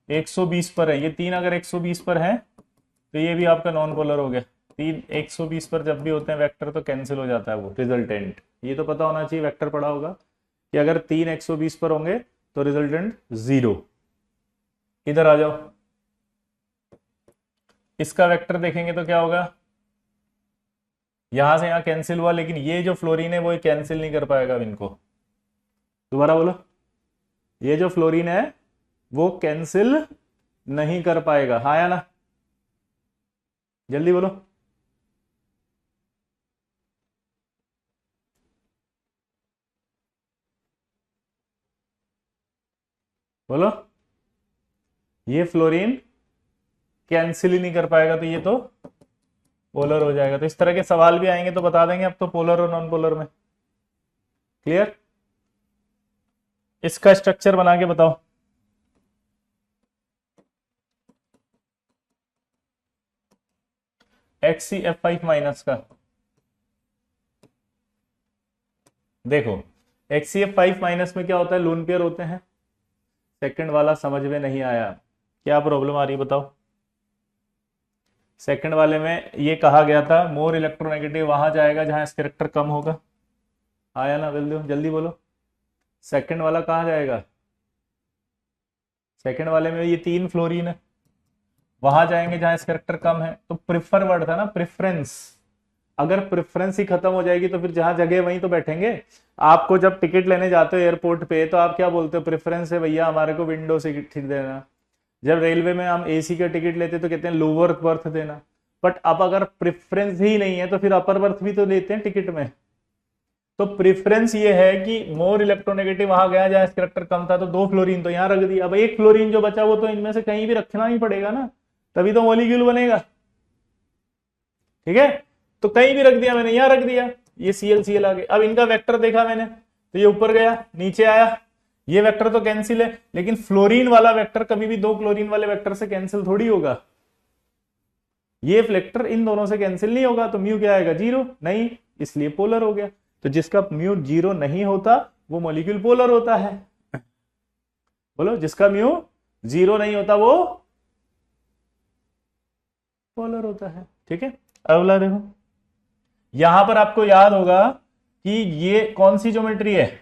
120 पर है, ये तीन अगर 120 पर है तो ये भी आपका नॉन पोलर हो गया। तीन 120 पर जब भी होते हैं वेक्टर तो कैंसिल हो जाता है वो रिजल्टेंट। ये तो पता होना चाहिए, वेक्टर पढ़ा होगा कि अगर तीन 120 पर होंगे तो रिजल्टेंट 0। इधर आ जाओ, इसका वेक्टर देखेंगे तो क्या होगा, यहां से यहां कैंसिल हुआ, लेकिन ये जो फ्लोरीन है वो कैंसिल नहीं कर पाएगा इनको। दोबारा बोलो, ये जो फ्लोरीन है वो कैंसिल नहीं कर पाएगा, हाँ या ना? जल्दी बोलो। बोलो, ये फ्लोरीन कैंसिल ही नहीं कर पाएगा तो ये तो पोलर हो जाएगा। तो इस तरह के सवाल भी आएंगे तो बता देंगे अब तो पोलर और नॉन पोलर में। क्लियर? इसका स्ट्रक्चर बना के बताओ। HCF5 माइनस का देखो, HCF5 माइनस में क्या होता है, लोन पेयर होते हैं। सेकंड वाला समझ में नहीं आया, क्या प्रॉब्लम आ रही है बताओ? सेकंड वाले में ये कहा गया था मोर इलेक्ट्रोनेगेटिव वहां जाएगा जहां इस कैरेक्टर कम होगा, आया ना? जल्दी जल्दी बोलो, सेकंड वाला कहाँ जाएगा? सेकंड वाले में ये तीन फ्लोरीन है, वहां जाएंगे जहां इस कैरेक्टर कम है। तो प्रिफर वर्ड था ना, प्रेफरेंस। अगर प्रेफरेंस ही खत्म हो जाएगी तो फिर जहां जगह वहीं तो बैठेंगे। आपको जब टिकट लेने जाते हो एयरपोर्ट पे तो आप क्या बोलते हो, प्रेफरेंस है भैया हमारे को विंडो सीट देना। जब रेलवे में हम एसी का टिकट लेते तो कहते हैं लोअर बर्थ देना। बट अब अगर प्रेफरेंस ही नहीं है तो फिर अपर बर्थ भी तो लेते हैं टिकट में। तो प्रेफरेंस ये है कि मोर इलेक्ट्रोनेगेटिव वहां गया जहां इस कैरेक्टर कम था, तो दो फ्लोरीन तो यहां रख दी। अब एक फ्लोरीन जो बचा वो तो इनमें से कहीं भी रखना ही पड़ेगा ना, तभी तो मॉलिक्यूल बनेगा। ठीक है, तो कहीं भी रख दिया मैंने, यहां रख दिया, ये Cl आ गए। अब इनका वेक्टर देखा मैंने, तो ये ऊपर गया नीचे आया, ये वेक्टर तो कैंसिल है, लेकिन फ्लोरीन वाला वेक्टर कभी भी दो क्लोरीन वाले वेक्टर से कैंसिल थोड़ी होगा। ये वेक्टर इन दोनों से कैंसिल नहीं होगा, तो म्यू क्या आएगा, 0 नहीं, इसलिए पोलर हो गया। तो जिसका म्यू 0 नहीं होता वो मॉलिक्यूल पोलर होता है। बोलो, जिसका म्यू 0 नहीं होता वो पोलर होता है। ठीक है, अगला देखो, यहां पर आपको याद होगा कि ये कौन सी ज्योमेट्री है,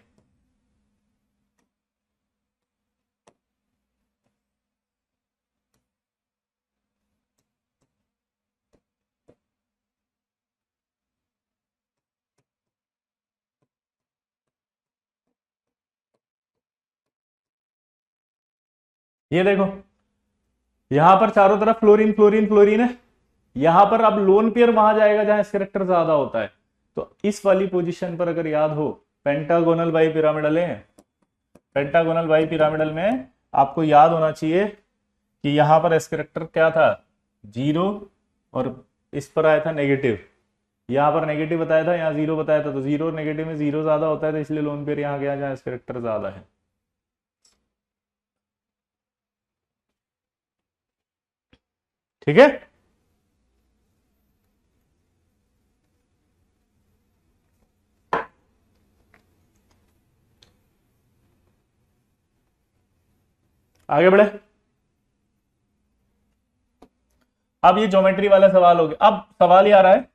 ये देखो, यहां पर चारों तरफ फ्लोरीन फ्लोरीन फ्लोरीन है, यहां पर अब लोन पेयर वहां जाएगा जहां इस कैरेक्टर ज्यादा होता है। तो इस वाली पोजीशन पर अगर याद हो, पेंटागोनल बाई पिरामिडल है, पेंटागोनल बाई पिरामिडल में आपको याद होना चाहिए कि यहां पर एस कैरेक्टर क्या था, 0, और इस पर आया था नेगेटिव, यहां पर नेगेटिव बताया था, यहाँ 0 बताया था, तो 0 और नेगेटिव में 0 ज्यादा होता है, तो इसलिए लोन पेयर यहां गया जहां एस कैरेक्टर ज्यादा है। ठीक है, आगे बढ़े। अब ये ज्योमेट्री वाला सवाल हो गया। अब सवाल ये आ रहा है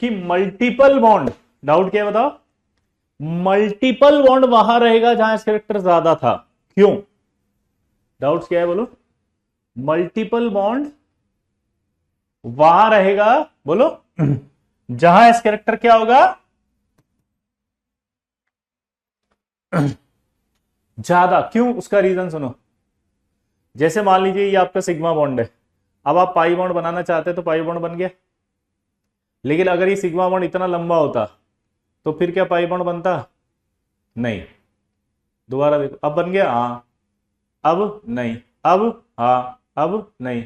कि मल्टीपल बॉन्ड, डाउट क्या है बताओ, मल्टीपल बॉन्ड वहां रहेगा जहां कैरेक्टर ज्यादा था, क्यों, डाउट्स क्या है बोलो, मल्टीपल बॉन्ड वहां रहेगा, बोलो, जहां इस कैरेक्टर क्या होगा, ज्यादा, क्यों, उसका रीजन सुनो। जैसे मान लीजिए ये आपका सिग्मा बॉन्ड है, अब आप पाई बॉन्ड बनाना चाहते हैं तो पाई बॉन्ड बन गया, लेकिन अगर ये सिग्मा बॉन्ड इतना लंबा होता तो फिर क्या पाई बॉन्ड बनता, नहीं, दोबारा देखो, अब बन गया, हाँ, अब नहीं, अब हाँ, अब नहीं,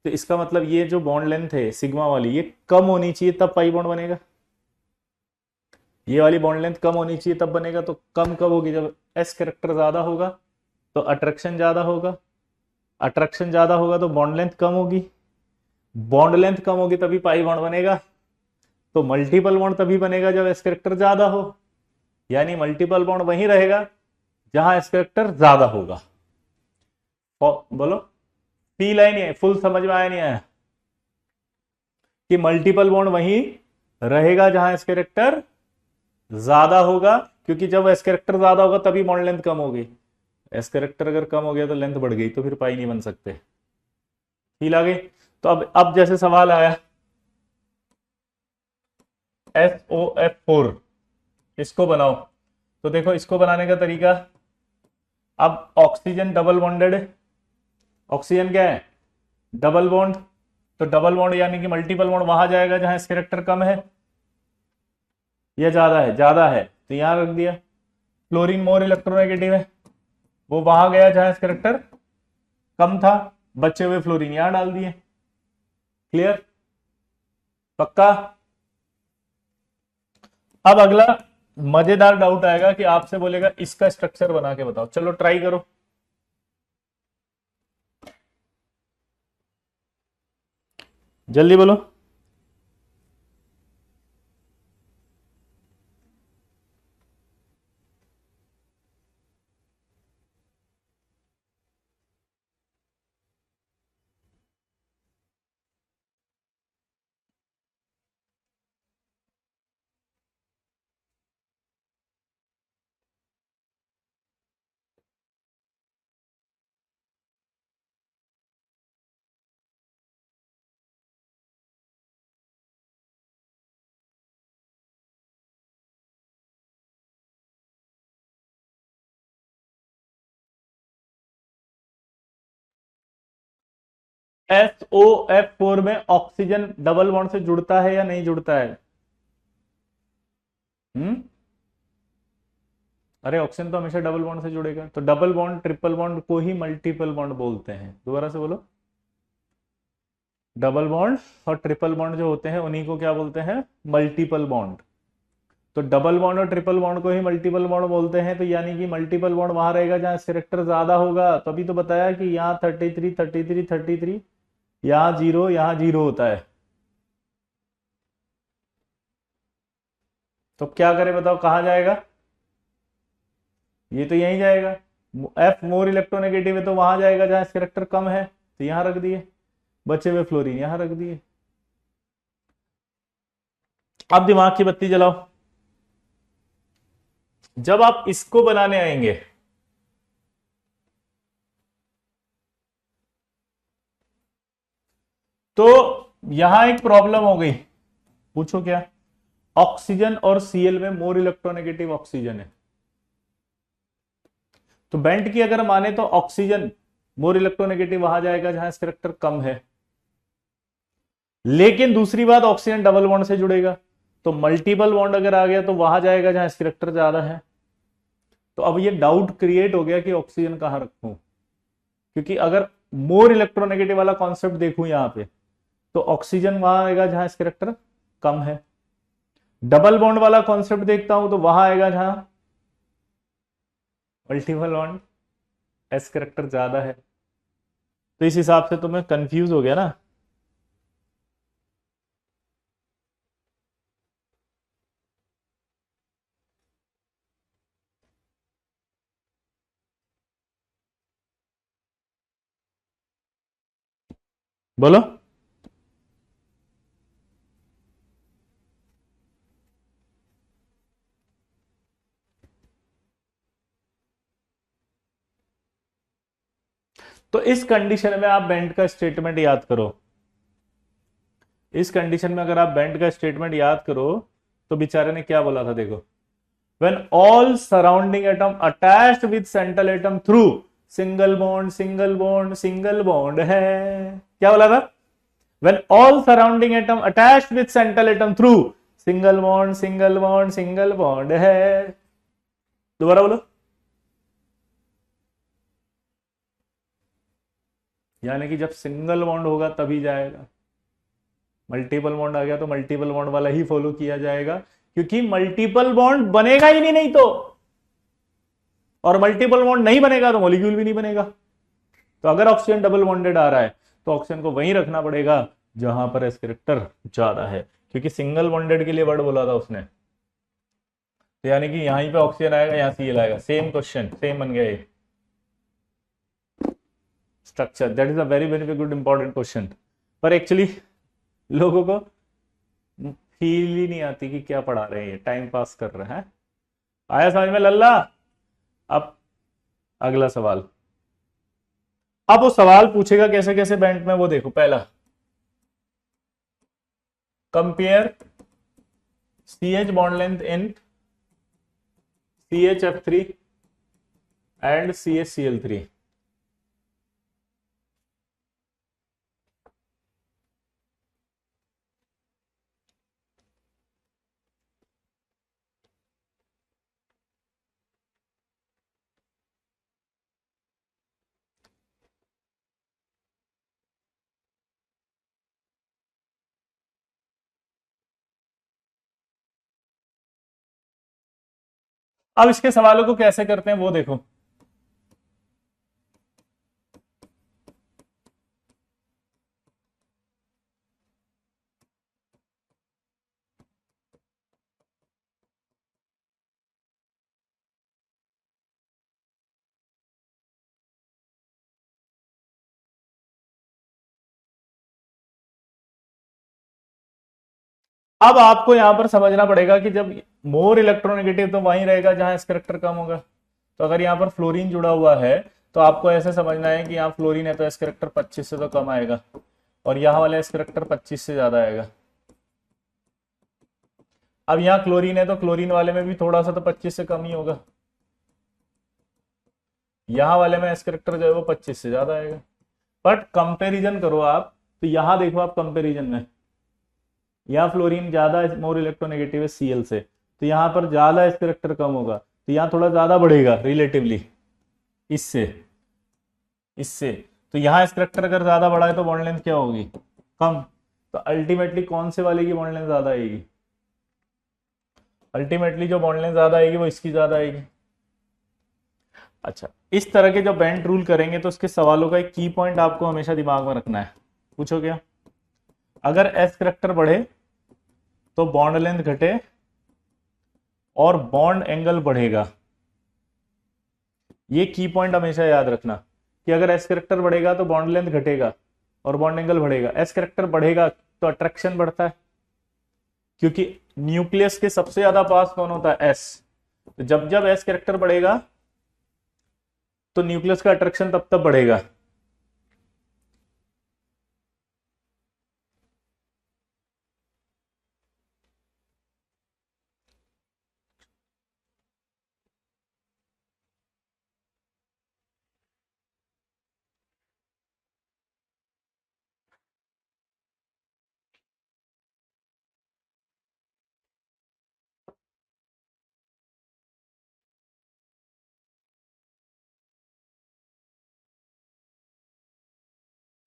तो इसका मतलब ये जो बॉन्ड लेंथ है सिग्मा वाली, ये कम होनी चाहिए तब पाई बॉन्ड बनेगा, ये वाली बॉन्ड लेंथ कम होनी चाहिए तब बनेगा। तो कम कब होगी, जब एस कैरेक्टर ज्यादा होगा तो अट्रैक्शन ज्यादा होगा, अट्रैक्शन ज्यादा होगा तो बॉन्ड लेंथ कम होगी, बॉन्ड लेंथ कम होगी तभी पाई बॉन्ड बनेगा, तो मल्टीपल बॉन्ड तभी बनेगा जब एस कैरेक्टर ज्यादा हो, यानी मल्टीपल बॉन्ड वहीं रहेगा जहां एस कैरेक्टर ज्यादा होगा। बोलो, फील है नहीं है, फुल समझ में आया नहीं आया, कि मल्टीपल बॉन्ड वहीं रहेगा जहां एस कैरेक्टर ज्यादा होगा, क्योंकि जब एस कैरेक्टर ज्यादा होगा तभी बॉन्ड लेंथ कम होगी, एस कैरेक्टर अगर कम हो गया तो लेंथ बढ़ गई, तो फिर पाई नहीं बन सकते। फील आ गई। तो अब जैसे सवाल आया SOF4, इसको बनाओ, तो देखो इसको बनाने का तरीका, अब ऑक्सीजन डबल बॉन्डेड है, ऑक्सीजन क्या है, डबल बॉन्ड, तो डबल बॉन्ड यानी कि मल्टीपल बॉन्ड वहां जाएगा जहां इस कैरेक्टर कम है या ज्यादा है, ज्यादा है, तो यहां रख दिया। फ्लोरीन मोर इलेक्ट्रोनेगेटिव है, वो वहां गया जहां इस कैरेक्टर कम था, बचे हुए फ्लोरीन यहां डाल दिए। क्लियर, पक्का। अब अगला मजेदार डाउट आएगा कि आपसे बोलेगा इसका स्ट्रक्चर बना के बताओ, चलो ट्राई करो। जल्दी बोलो। SOF4 में ऑक्सीजन डबल बॉन्ड से जुड़ता है या नहीं जुड़ता है? हम्म, अरे ऑक्सीजन तो हमेशा डबल बॉन्ड से जुड़ेगा, तो डबल बॉन्ड ट्रिपल बॉन्ड को ही मल्टीपल बॉन्ड बोलते हैं। दोबारा से बोलो। डबल बॉन्ड और ट्रिपल बॉन्ड जो होते हैं उन्हीं को क्या बोलते हैं, मल्टीपल बॉन्ड। तो डबल बॉन्ड और ट्रिपल बॉन्ड को ही मल्टीपल बॉन्ड बोलते हैं। तो यानी कि मल्टीपल बॉन्ड वहां रहेगा जहां कैरेक्टर ज्यादा होगा। तो अभी तो बताया कि यहाँ 33 33 33, यहाँ 0 यहाँ 0 होता है। तो क्या करें बताओ, कहाँ जाएगा, ये तो यहीं जाएगा। एफ मोर इलेक्ट्रोनेगेटिव है तो वहां जाएगा जहां कैरेक्टर कम है, तो यहां रख दिए, बचे हुए फ्लोरीन यहां रख दिए। अब दिमाग की बत्ती जलाओ। जब आप इसको बनाने आएंगे तो यहां एक प्रॉब्लम हो गई, पूछो क्या। ऑक्सीजन और सीएल में मोर इलेक्ट्रोनेगेटिव ऑक्सीजन है। तो बेंट की अगर माने तो ऑक्सीजन मोर इलेक्ट्रोनेगेटिव वहां जाएगा जहां कैरेक्टर कम है। लेकिन दूसरी बात, ऑक्सीजन डबल बॉन्ड से जुड़ेगा, तो मल्टीपल बॉन्ड अगर आ गया तो वहां जाएगा जहां कैरेक्टर ज्यादा है। तो अब ये डाउट क्रिएट हो गया कि ऑक्सीजन कहां रखूं, क्योंकि अगर मोर इलेक्ट्रोनेगेटिव वाला कॉन्सेप्ट देखूं यहां पे, तो ऑक्सीजन वहां आएगा जहां कैरेक्टर कम है। डबल बॉन्ड वाला कॉन्सेप्ट देखता हूं तो वहां आएगा जहां मल्टीपल बॉन्ड एस कैरेक्टर ज्यादा है। तो इस हिसाब से तो मैं कंफ्यूज हो गया ना। बोलो। तो इस कंडीशन में आप बेंट का स्टेटमेंट याद करो। इस कंडीशन में अगर आप बेंट का स्टेटमेंट याद करो तो बेचारे ने क्या बोला था, देखो। When all surrounding atom attached with central atom through single bond single bond single bond है, क्या बोला था। When all surrounding atom attached with central atom through single bond single bond single bond है। दोबारा बोलो। यानी कि जब सिंगल बॉन्ड होगा तभी जाएगा, मल्टीपल बॉन्ड आ गया तो मल्टीपल बॉन्ड वाला ही फॉलो किया जाएगा, क्योंकि मल्टीपल बॉन्ड बनेगा ही नहीं तो, और मल्टीपल बॉन्ड नहीं बनेगा तो मॉलिक्यूल भी नहीं बनेगा। तो अगर ऑक्सीजन डबल बॉन्डेड आ रहा है तो ऑक्सीजन को वहीं रखना पड़ेगा जहां पर एस कैरेक्टर ज्यादा है, क्योंकि सिंगल बॉन्डेड के लिए वर्ड बोला था उसने। तो यानी कि यहीं पे ऑक्सीजन आएगा, यहां सीएल आएगा, सेम क्वेश्चन सेम बन गया ये structure. That is a very very good important question. पर एक्चुअली लोगों को फील ही नहीं आती कि क्या पढ़ा रहे हैं, टाइम पास कर रहे हैं। आया समझ में लल्ला। अब अगला सवाल। अब वो सवाल पूछेगा कैसे कैसे बेंट में, वो देखो। पहला, compare CH bond length in CHF3 and CHCl3। अब इसके सवालों को कैसे करते हैं वो देखो। अब आपको यहां पर समझना पड़ेगा कि जब मोर इलेक्ट्रोनेगेटिव तो वहीं रहेगा जहां इस कैरेक्टर कम होगा। तो अगर यहां पर फ्लोरीन जुड़ा हुआ है तो आपको ऐसे समझना है कि यहाँ फ्लोरीन है तो एस कैरेक्टर 25 से तो कम आएगा, और यहाँ वाला एस कैरेक्टर 25 से ज्यादा आएगा। अब यहाँ क्लोरीन है तो क्लोरीन वाले में भी थोड़ा सा तो 25 से कम ही होगा, यहाँ वाले में एस कैरेक्टर जो है वो 25 से ज्यादा आएगा। बट कंपेरिजन करो आप, तो यहां देखो आप कंपेरिजन में, यहाँ फ्लोरीन ज्यादा मोर इलेक्ट्रोनेगेटिव है सीएल से, तो यहाँ पर ज्यादा एस कैरेक्टर कम होगा, तो यहाँ थोड़ा ज्यादा बढ़ेगा रिलेटिवली इससे इससे। तो यहाँ एस कैरेक्टर अगर ज्यादा बढ़ा है तो बॉन्ड लेंथ क्या होगी, कम, तो अल्टीमेटली कौन से वाले की बॉन्ड लेंथ ज्यादा आएगी? अल्टीमेटली जो बॉन्ड लेंथ ज्यादा आएगी वो इसकी ज्यादा आएगी। अच्छा, इस तरह के जब बेंट रूल करेंगे तो उसके सवालों का एक की पॉइंट आपको हमेशा दिमाग में रखना है। पूछो क्या? अगर एस करेक्टर बढ़े तो बॉन्ड लेंथ घटे और बॉन्ड एंगल बढ़ेगा। ये की पॉइंट हमेशा याद रखना कि अगर एस करेक्टर बढ़ेगा तो बॉन्ड लेंथ घटेगा और बॉन्ड एंगल बढ़ेगा। एस करेक्टर बढ़ेगा तो अट्रैक्शन बढ़ता है, क्योंकि न्यूक्लियस के सबसे ज्यादा पास कौन होता है? एस। तो जब जब एस करेक्टर बढ़ेगा तो न्यूक्लियस का अट्रैक्शन तब तब बढ़ेगा।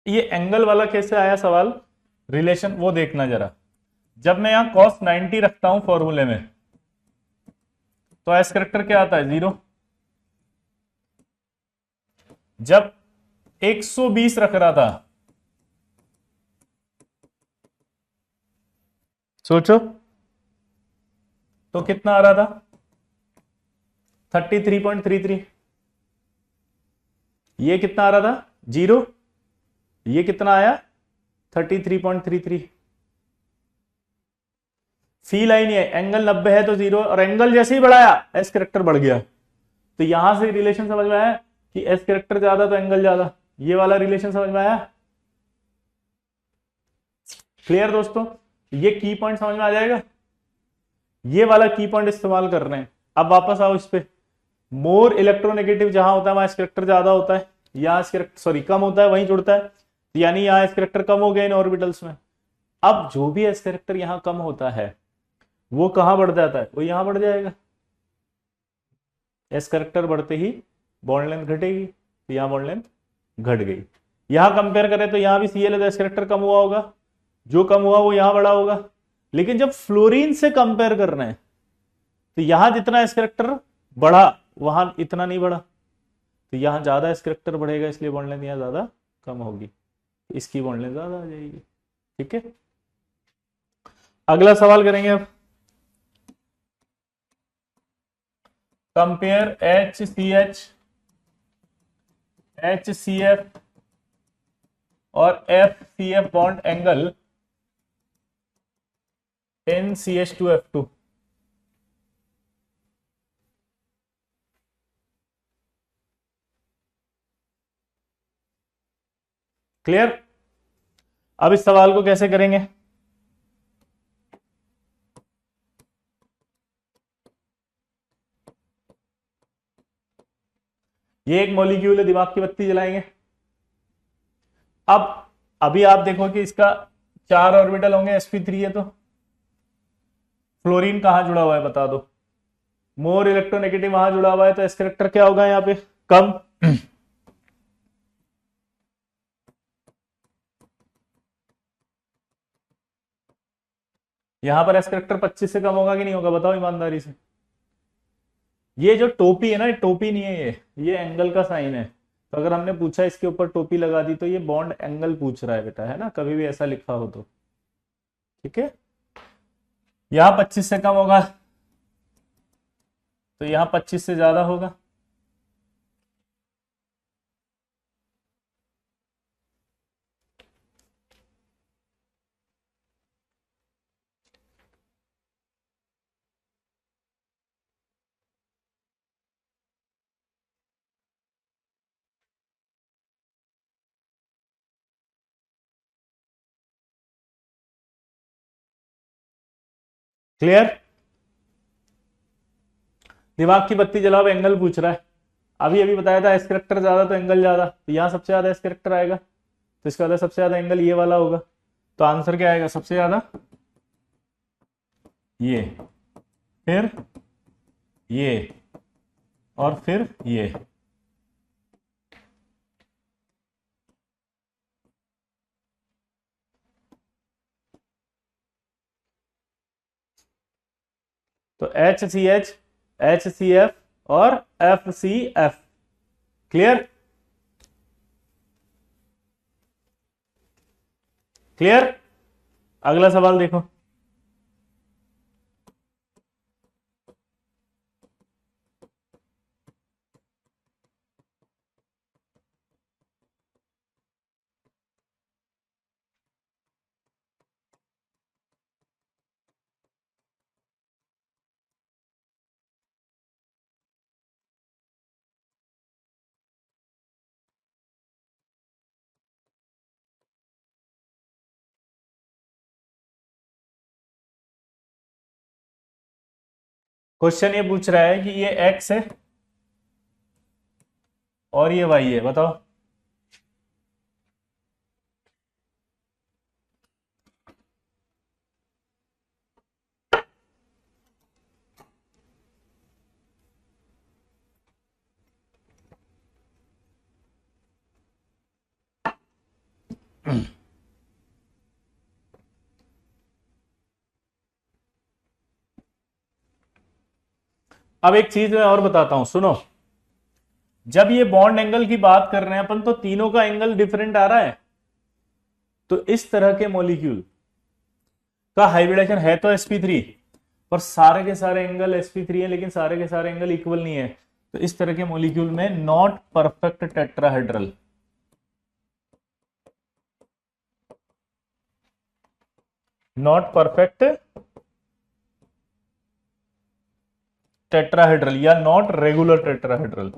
ये एंगल वाला कैसे आया सवाल, रिलेशन वो देखना जरा। जब मैं यहां cos 90 रखता हूं फॉर्मूले में तो एस करेक्टर क्या आता है? 0। जब 120 रख रहा था, सोचो तो कितना आ रहा था? 33.33। ये कितना आ रहा था? 0। ये कितना आया? 33.33। फील आई नहीं है, एंगल 90 है तो 0, और एंगल जैसे ही बढ़ाया एस करेक्टर बढ़ गया। तो यहां से रिलेशन समझ में आया कि एस करेक्टर ज्यादा तो एंगल ज्यादा। ये वाला रिलेशन समझ में आया? क्लियर दोस्तों? ये की पॉइंट समझ में आ जाएगा। ये वाला की पॉइंट इस्तेमाल कर रहे हैं। अब वापस आओ इस पे। मोर इलेक्ट्रोनेगेटिव जहां होता है वहां एस करेक्टर ज्यादा होता है, यहां एस करेक्टर सॉरी कम होता है, वहीं जुड़ता है, यानी यहां एस करेक्टर कम हो गया इन ऑर्बिटल्स में। अब जो भी एस करेक्टर यहां कम होता है वो कहां बढ़ जाता है? वो यहां बढ़ जाएगा। एस करेक्टर बढ़ते ही बॉन्ड लेंथ घटेगी, तो यहां बॉन्ड लेंथ घट गई। यहां कंपेयर करें तो यहां भी सीएल एस करेक्टर कम हुआ होगा, जो कम हुआ वो यहां बढ़ा होगा। लेकिन जब फ्लोरीन से कंपेयर कर रहे हैं तो यहां जितना एस करेक्टर बढ़ा वहां इतना नहीं बढ़ा, तो यहां ज्यादा एस करेक्टर बढ़ेगा, इसलिए बॉन्ड लेंथ यहां ज्यादा कम होगी, इसकी बॉन्ड लेंथ ज्यादा आ जाएगी। ठीक है, अगला सवाल करेंगे अब। कंपेयर HCH और FCF bond angle in CH2F2। Clear? अब इस सवाल को कैसे करेंगे? ये एक मॉलिक्यूल है, दिमाग की बत्ती जलाएंगे। अब अभी आप देखो कि इसका 4 ऑर्बिटल होंगे, sp3 है तो फ्लोरीन कहां जुड़ा हुआ है बता दो? मोर इलेक्ट्रोनेगेटिव वहां जुड़ा हुआ है, तो एस करेक्टर क्या होगा यहां पे? कम। यहां पर एस करेक्टर 25 से कम होगा कि नहीं होगा? बताओ ईमानदारी से। ये जो टोपी है ना, ये टोपी नहीं है, ये एंगल का साइन है। तो अगर हमने पूछा इसके ऊपर टोपी लगा दी तो ये बॉन्ड एंगल पूछ रहा है बेटा, है ना, कभी भी ऐसा लिखा हो तो। ठीक है, यहां 25 से कम होगा तो यहां 25 से ज्यादा होगा। क्लियर? दिमाग की बत्ती जलाओ, एंगल पूछ रहा है। अभी अभी बताया था एस करेक्टर ज्यादा तो एंगल ज्यादा, तो यहां सबसे ज्यादा एस करेक्टर आएगा, तो इसका मतलब सबसे ज्यादा एंगल ये वाला होगा। तो आंसर क्या आएगा? सबसे ज्यादा ये, फिर ये, और फिर ये। तो HCH, HCF और FCF। क्लियर? क्लियर? अगला सवाल देखो। क्वेश्चन ये पूछ रहा है कि ये X है और ये Y है, बताओ। अब एक चीज मैं और बताता हूं, सुनो। जब ये बॉन्ड एंगल की बात कर रहे हैं अपन, तो तीनों का एंगल डिफरेंट आ रहा है। तो इस तरह के मॉलिक्यूल का हाइब्रिडेशन है तो sp3, पर सारे के सारे एंगल sp3 है, लेकिन सारे के सारे एंगल इक्वल नहीं है। तो इस तरह के मॉलिक्यूल में not perfect tetrahedral, not perfect tetrahedral या नॉट रेगुलर टेट्राहेड्रल।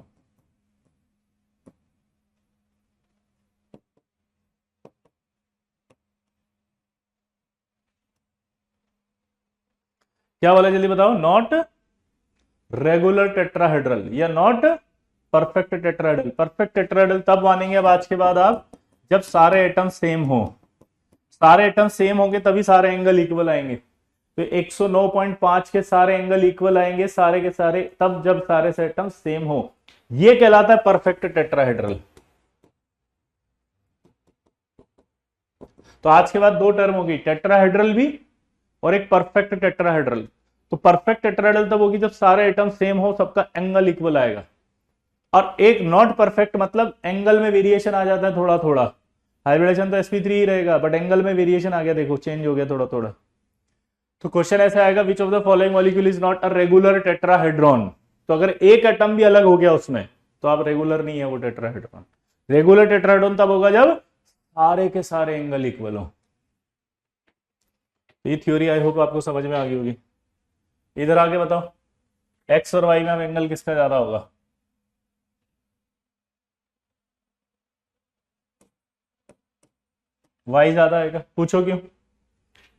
क्या बोला, जल्दी बताओ। नॉट रेगुलर टेट्राहेड्रल या not perfect tetrahedral. Perfect tetrahedral तब मानेंगे अब आज के बाद आप, जब सारे एटम सेम हो। सारे एटम सेम होंगे तभी सारे एंगल इक्वल आएंगे। तो 109.5 के सारे एंगल इक्वल आएंगे सारे के सारे, तब जब सारे से एटम सेम हो। ये कहलाता है परफेक्ट टेट्राहेड्रल। तो आज के बाद दो टर्म होगी, टेट्राहेड्रल भी और एक परफेक्ट टेट्राहेड्रल। तो परफेक्ट टेट्राहेड्रल तब होगी जब सारे एटम सेम हो, सबका एंगल इक्वल आएगा। और एक नॉट परफेक्ट मतलब एंगल में वेरिएशन आ जाता है थोड़ा थोड़ा। हाइब्रिडेशन तो sp3 ही रहेगा, बट एंगल में वेरिएशन आ गया, देखो चेंज हो गया थोड़ा थोड़ा। तो क्वेश्चन ऐसा आएगा, which of the following molecule is not a regular tetrahedron. तो अगर एक एटम भी अलग हो गया उसमें, तो आप रेगुलर नहीं है वो टेट्राहेड्रॉन। रेगुलर टेट्राहेड्रॉन तब होगा जब सारे के सारे एंगल इक्वल हो। ये थ्योरी आई होप आपको समझ में आ गई होगी। इधर आगे बताओ, एक्स और वाई में अब एंगल किसका ज्यादा होगा? वाई ज्यादा आएगा। पूछो क्यों?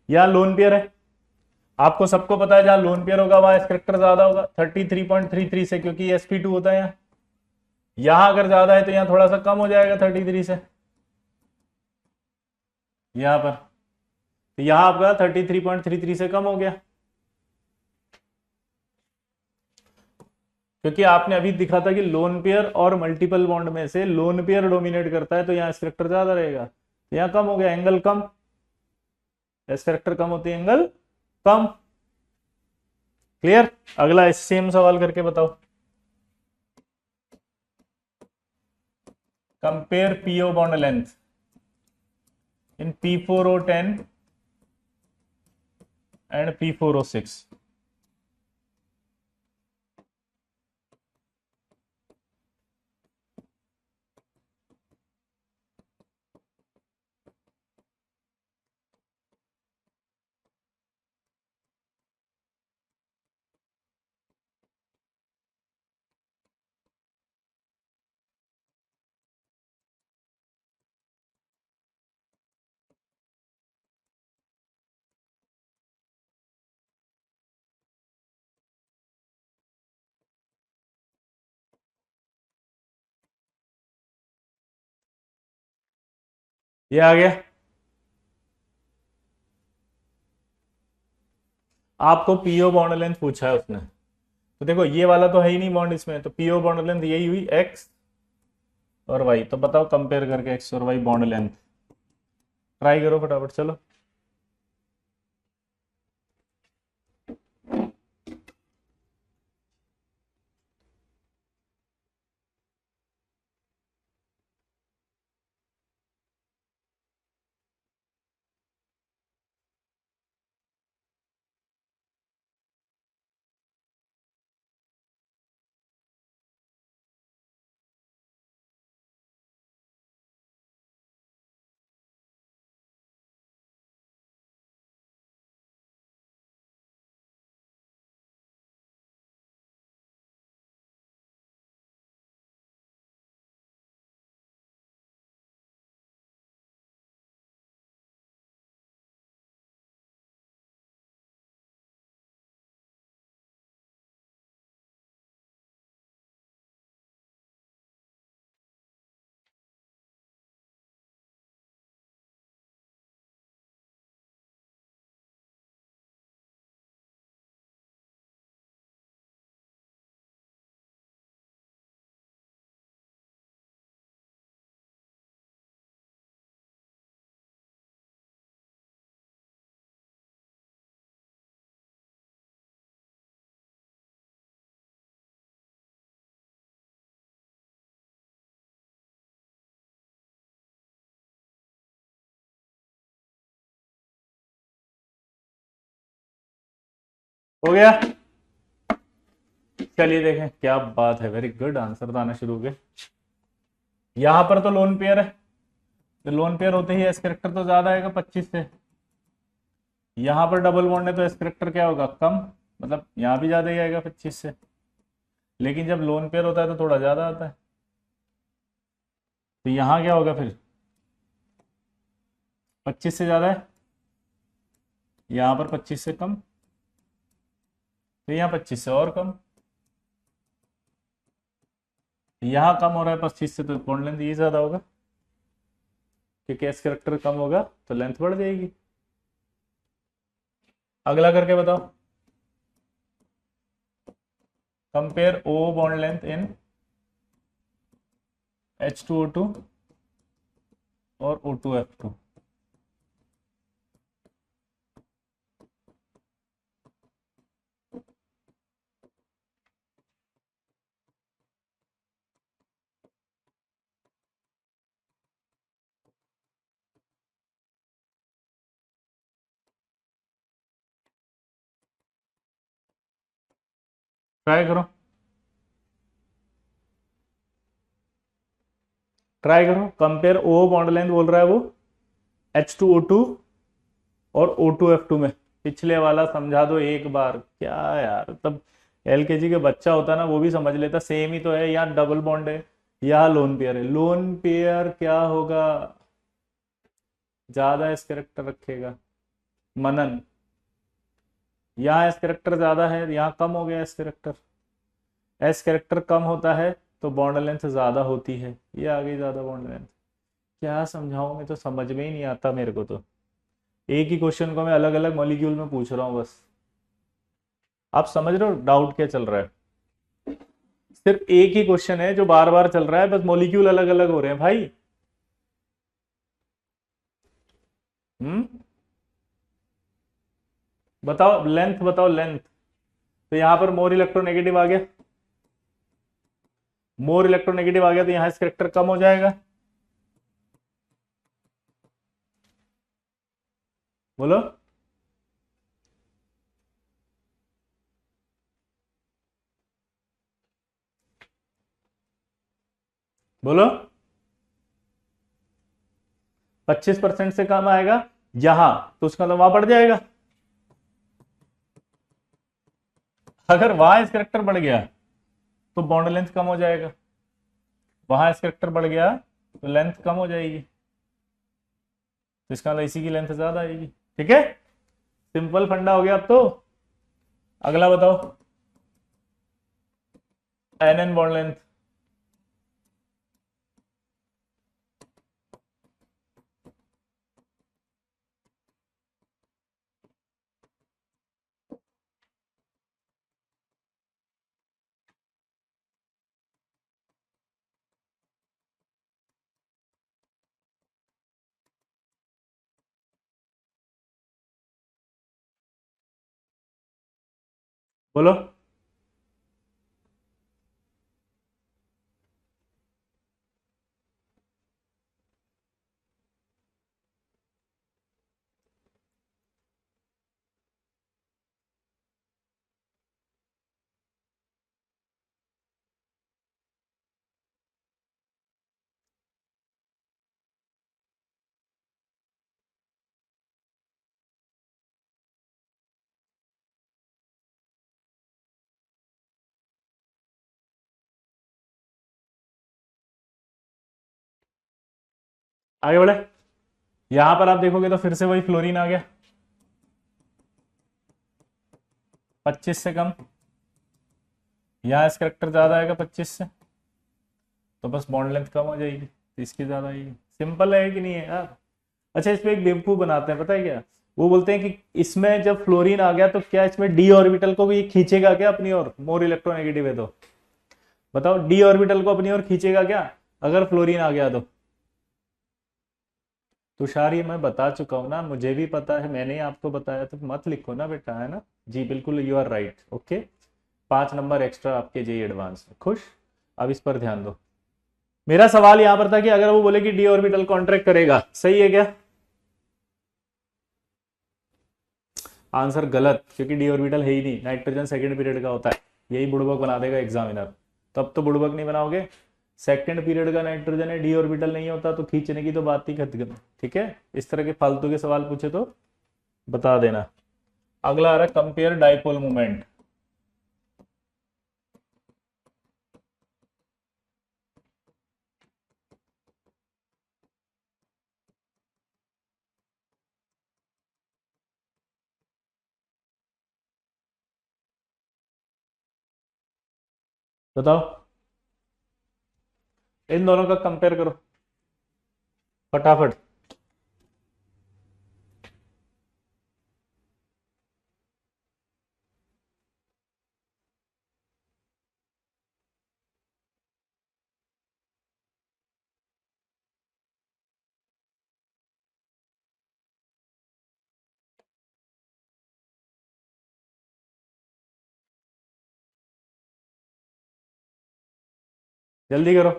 यहां लोन पेयर है, आपको सबको पता है, जहां लोन पेयर होगा वहां स्पेक्टर ज्यादा होगा 33.33 से, क्योंकि sp2 होता है यहाँ। यहां अगर ज्यादा है तो यहाँ थोड़ा सा कम हो जाएगा 33 से, यहां पर। तो यहां आपका 33.33 से कम हो गया, क्योंकि आपने अभी दिखा था कि लोन पेयर और मल्टीपल बॉन्ड में से लोन पेयर डोमिनेट करता है, तो यहाँ स्पेक्टर ज्यादा रहेगा। तो यहाँ कम हो गया, एंगल कम। एस फैक्टर कम होती है, एंगल कम। क्लियर? अगला सेम सवाल करके बताओ। Compare PO bond length in P4O10 and P4O6। ये आ गया। आपको पीओ बॉन्ड लेंथ पूछा है उसने, तो देखो ये वाला तो है ही नहीं बॉन्ड इसमें, तो पीओ बॉन्ड लेंथ यही हुई एक्स और वाई। तो बताओ कंपेयर करके एक्स और वाई बॉन्ड लेंथ, ट्राई करो फटाफट, चलो। हो गया। चलिए देखें, क्या बात है, वेरी गुड, आंसर तो आना शुरू हो गए। यहां पर तो लोन पेयर है, तो लोन पेयर होते ही एस करेक्टर तो ज्यादा आएगा 25 से। यहां पर डबल बॉन्ड है तो एस करेक्टर क्या होगा, कम, मतलब यहां भी ज्यादा ही आएगा 25 से। लेकिन जब लोन पेयर होता है तो थोड़ा ज्यादा आता है, तो यहां क्या होगा फिर, 25 से ज्यादा है, यहां पर 25 से कम, तो यहाँ 25 से और कम, यहां कम हो रहा है 25 से, तो बॉन्ड लेंथ ये ज्यादा होगा, क्योंकि एस करेक्टर कम होगा तो लेंथ बढ़ जाएगी। अगला करके बताओ, compare O bond length in H2O2 और O2F2। ट्राई करो, ट्राई करो, कंपेयर ओ बॉन्ड लेंथ बोल रहा है वो H2O2 और O2F2 में। पिछले वाला समझा दो एक बार, क्या यार, तब एलकेजी के बच्चा होता ना वो भी समझ लेता, सेम ही तो है, यहाँ डबल बॉन्ड है, यहाँ लोन पेयर है, लोन पेयर क्या होगा, ज्यादा एस कैरेक्टर रखेगा, मनन, यहाँ एस कैरेक्टर ज्यादा है, यहाँ कम हो गया एस कैरेक्टर, एस कैरेक्टर कम होता है तो बॉन्ड लेंथ ज्यादा होती है, ये आ गई ज्यादा बॉन्ड लेंथ। क्या समझाऊं, मैं तो समझ में ही नहीं आता मेरे को तो, एक ही क्वेश्चन को मैं अलग अलग मॉलिक्यूल में पूछ रहा हूँ बस। आप समझ रहे हो डाउट क्या चल रहा है, सिर्फ एक ही क्वेश्चन है जो बार बार चल रहा है, बस मॉलिक्यूल अलग अलग हो रहे हैं भाई। हम्म, बताओ लेंथ, बताओ लेंथ, तो यहां पर मोर इलेक्ट्रोनेगेटिव आ गया, मोर इलेक्ट्रोनेगेटिव आ गया तो यहां इस करेक्टर कम हो जाएगा, बोलो, बोलो, 25% से कम आएगा यहां, तो उसका तो वहां बढ़ जाएगा, अगर वहां इस करेक्टर बढ़ गया तो बॉन्ड लेंथ कम हो जाएगा, वहां इस करेक्टर बढ़ गया तो लेंथ कम हो जाएगी, तो इसका मतलब इसी की लेंथ ज्यादा आएगी। ठीक है, सिंपल फंडा हो गया अब तो। अगला बताओ, एन एन बॉन्ड लेंथ, बोलो, आगे बढ़े। यहां पर आप देखोगे तो फिर से वही फ्लोरीन आ गया, 25 से कम, यहाँ इस करेक्टर ज्यादा आएगा 25 से, तो बस बॉन्ड लेंथ कम हो जाएगी, तो इसकी ज्यादा आएगी। सिंपल है कि नहीं है यार। अच्छा, इसमें एक बेवकूफ बनाते हैं, पता है क्या, वो बोलते हैं कि इसमें जब फ्लोरीन आ गया तो क्या इसमें डी ऑर्बिटल को भी खींचेगा क्या अपनी ओर, मोर इलेक्ट्रोनेगेटिव है तो बताओ, डी ऑर्बिटल को अपनी ओर खींचेगा क्या अगर फ्लोरीन आ गया तो। तुषार ये मैं बता चुका हूं ना, मुझे भी पता है, मैंने ही आपको बताया, तो मत लिखो ना बेटा, है ना जी, बिल्कुल यू आर राइट, ओके। 5 नंबर एक्स्ट्रा आपके जेई एडवांस में, खुश। अब इस पर ध्यान दो, मेरा सवाल यहां पर था कि अगर वो बोले कि डी ऑर्बिटल कॉन्ट्रैक्ट करेगा, सही है क्या, आंसर गलत, क्योंकि डी ऑर्बिटल है ही नहीं, नाइट्रोजन सेकंड पीरियड का होता है। यही बुड़बक बना देगा एग्जामिनर, तब तो बुड़बक नहीं बनाओगे। सेकंड पीरियड का नाइट्रोजन है, डी ऑर्बिटल नहीं होता तो खींचने की तो बात ही खत्म। ठीक है, इस तरह के फालतू के सवाल पूछे तो बता देना। अगला आ रहा है कंपेयर डाइपोल मोमेंट। बताओ, इन दोनों का कंपेयर करो फटाफट। जल्दी करो,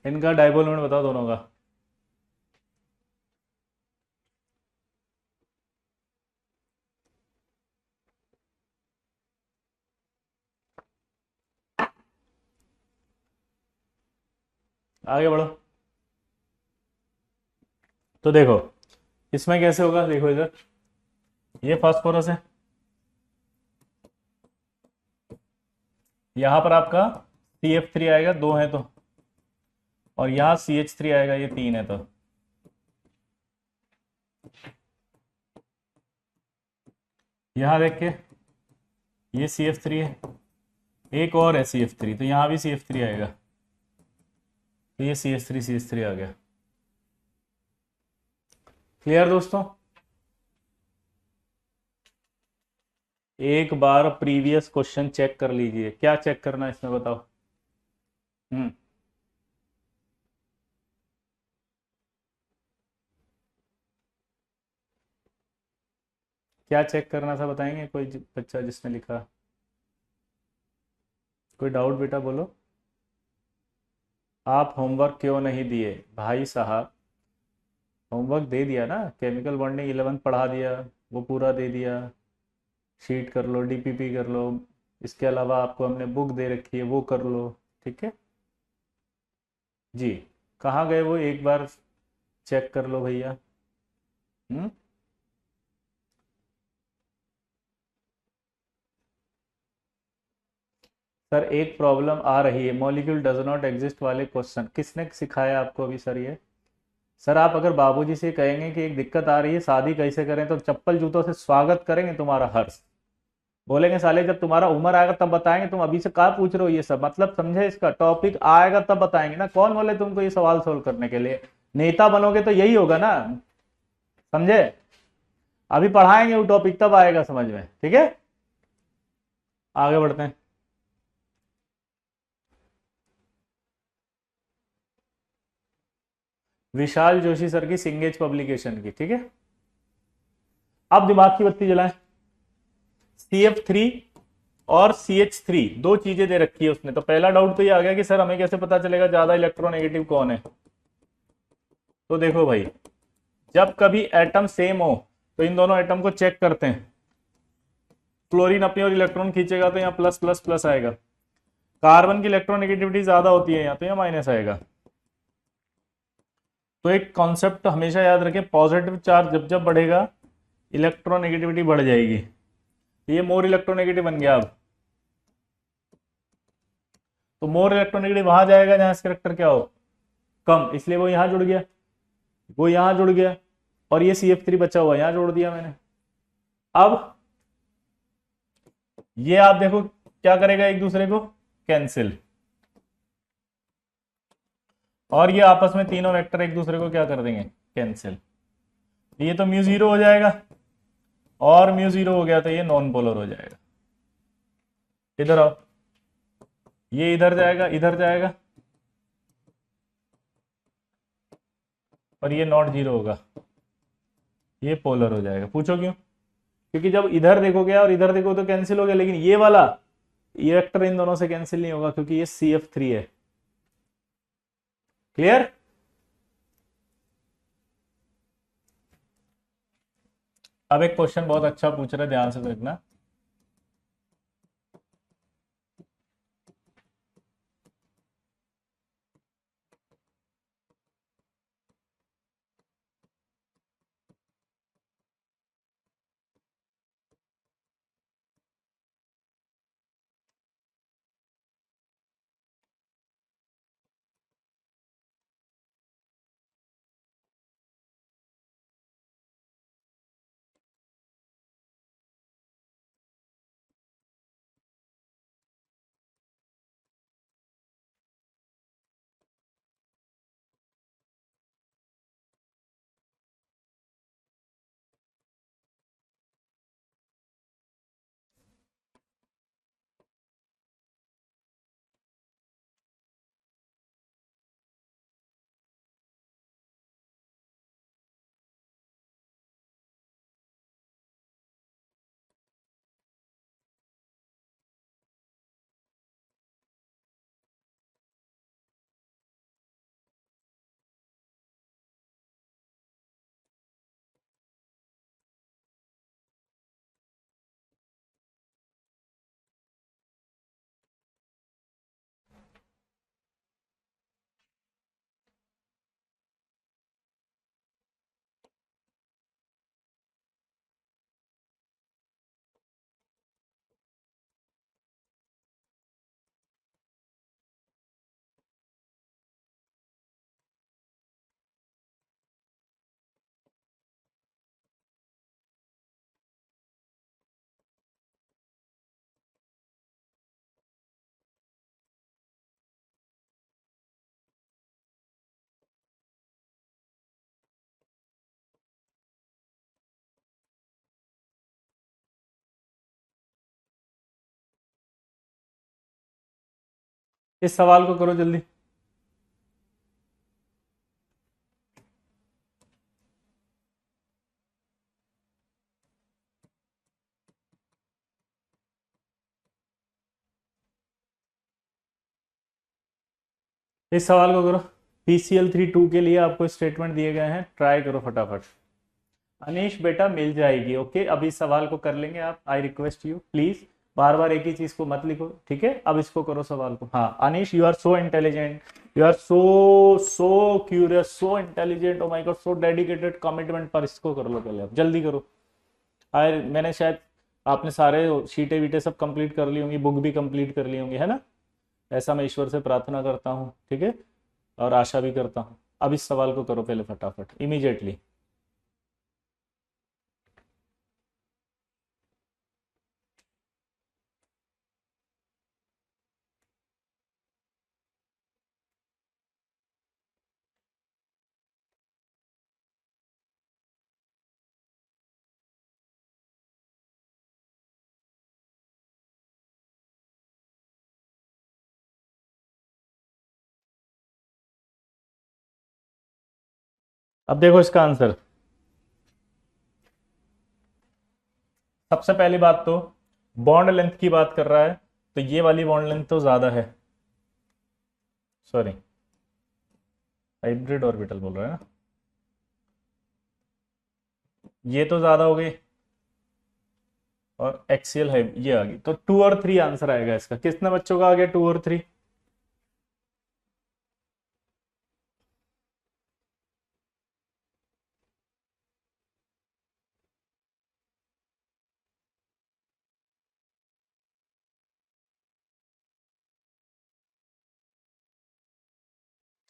इनका डाइपोल मोमेंट बताओ दोनों का। आगे बढ़ो। तो देखो इसमें कैसे होगा, देखो इधर ये फास्फोरस है, यहां पर आपका CF3 आएगा, दो है तो, और यहाँ CH3 आएगा, ये तीन है तो। यहाँ देख के ये CF3 है, एक और है CF3, तो यहाँ भी CF3 आएगा, तो ये CH3 आ गया। क्लियर दोस्तों? एक बार प्रीवियस क्वेश्चन चेक कर लीजिए, क्या चेक करना है इसमें बताओ। हम्म, क्या चेक करना था बताएंगे कोई बच्चा जिसने लिखा? कोई डाउट बेटा बोलो। आप होमवर्क क्यों नहीं दिए भाई साहब? होमवर्क दे दिया ना, केमिकल बॉन्डिंग 11 पढ़ा दिया, वो पूरा दे दिया। शीट कर लो, DPP कर लो, इसके अलावा आपको हमने बुक दे रखी है, वो कर लो। ठीक है जी। कहाँ गए वो, एक बार चेक कर लो भैया। हम्म, सर एक प्रॉब्लम आ रही है, मॉलिक्यूल डज नॉट एग्जिस्ट वाले क्वेश्चन किसने सिखाया आपको अभी सर ये? सर आप अगर बाबूजी से कहेंगे कि एक दिक्कत आ रही है, शादी कैसे करें, तो चप्पल जूतों से स्वागत करेंगे तुम्हारा हर्ष। बोलेंगे साले जब तुम्हारा उम्र आएगा तब बताएंगे, तुम अभी से कहाँ पूछ रहे हो ये सब, मतलब समझे, इसका टॉपिक आएगा तब बताएंगे ना। कौन बोले तुमको ये सवाल सोल्व करने के लिए? नेता बनोगे तो यही होगा ना, समझे? अभी पढ़ाएंगे वो टॉपिक, तब आएगा समझ में। ठीक है, आगे बढ़ते हैं। विशाल जोशी सर की सिंगेज पब्लिकेशन की। ठीक है, अब दिमाग की बत्ती जलाएं। CF3 और CH3 दो चीजें दे रखी है उसने, तो पहला डाउट तो ये आ गया कि सर हमें कैसे पता चलेगा ज्यादा इलेक्ट्रोनेगेटिव कौन है। तो देखो भाई, जब कभी एटम सेम हो तो इन दोनों एटम को चेक करते हैं। क्लोरीन अपनी और इलेक्ट्रॉन खींचेगा तो यहाँ प्लस प्लस प्लस आएगा, कार्बन की इलेक्ट्रोनेगेटिविटी ज्यादा होती है यहाँ, तो यहाँ माइनस आएगा। तो एक कॉन्सेप्ट हमेशा याद रखें, पॉजिटिव चार्ज जब जब बढ़ेगा इलेक्ट्रोनेगेटिविटी बढ़ जाएगी। तो ये मोर इलेक्ट्रोनेगेटिव बन गया अब, तो मोर इलेक्ट्रोनेगेटिव वहां जाएगा जहां इसका कैरेक्टर क्या हो, कम, इसलिए वो यहां जुड़ गया, वो यहां जुड़ गया, और ये CF3 बचा हुआ यहां जोड़ दिया मैंने। अब ये आप देखो क्या करेगा, एक दूसरे को कैंसिल, और ये आपस में तीनों वेक्टर एक दूसरे को क्या कर देंगे, कैंसिल। ये तो म्यू जीरो हो जाएगा, और म्यू जीरो हो गया तो ये नॉन पोलर हो जाएगा। इधर आओ, ये इधर जाएगा, इधर जाएगा, और ये नॉट जीरो होगा, ये पोलर हो जाएगा। पूछो क्यों? क्योंकि जब इधर देखोगे और इधर देखो तो कैंसिल हो गया, लेकिन ये वाला ये वेक्टर इन दोनों से कैंसिल नहीं होगा क्योंकि ये CF3 है। क्लियर? अब एक क्वेश्चन बहुत अच्छा पूछ रहे, ध्यान से देखना। इस सवाल को करो जल्दी। इस सवाल को करो। PCl3 2 के लिए आपको स्टेटमेंट दिए गए हैं, ट्राई करो फटाफट। अनीश बेटा मिल जाएगी, ओके। अब इस सवाल को कर लेंगे आप, आई रिक्वेस्ट यू प्लीज, बार बार एक ही चीज को मत लिखो, ठीक है। अब इसको करो सवाल को। हाँ Anish, you are so intelligent, you are so so curious, so intelligent, oh my God, so dedicated, commitment. पर इसको कर लो पहले, अब जल्दी करो। मैंने शायद, आपने सारे शीटें वीटें सब कंप्लीट कर ली होंगी, बुक भी कंप्लीट कर ली होंगी, है ना। ऐसा मैं ईश्वर से प्रार्थना करता हूँ, ठीक है, और आशा भी करता हूँ। अब इस सवाल को करो पहले फटाफट, इमीडिएटली। अब देखो इसका आंसर। सबसे पहली बात तो बॉन्ड लेंथ की बात कर रहा है, तो ये वाली बॉन्ड लेंथ तो ज्यादा है, सॉरी हाइब्रिड ऑर्बिटल बोल रहा है ना, ये तो ज्यादा हो गई, और एक्सियल है ये आ गई, तो 2 और 3 आंसर आएगा इसका। कितने बच्चों का आ गया 2 और 3?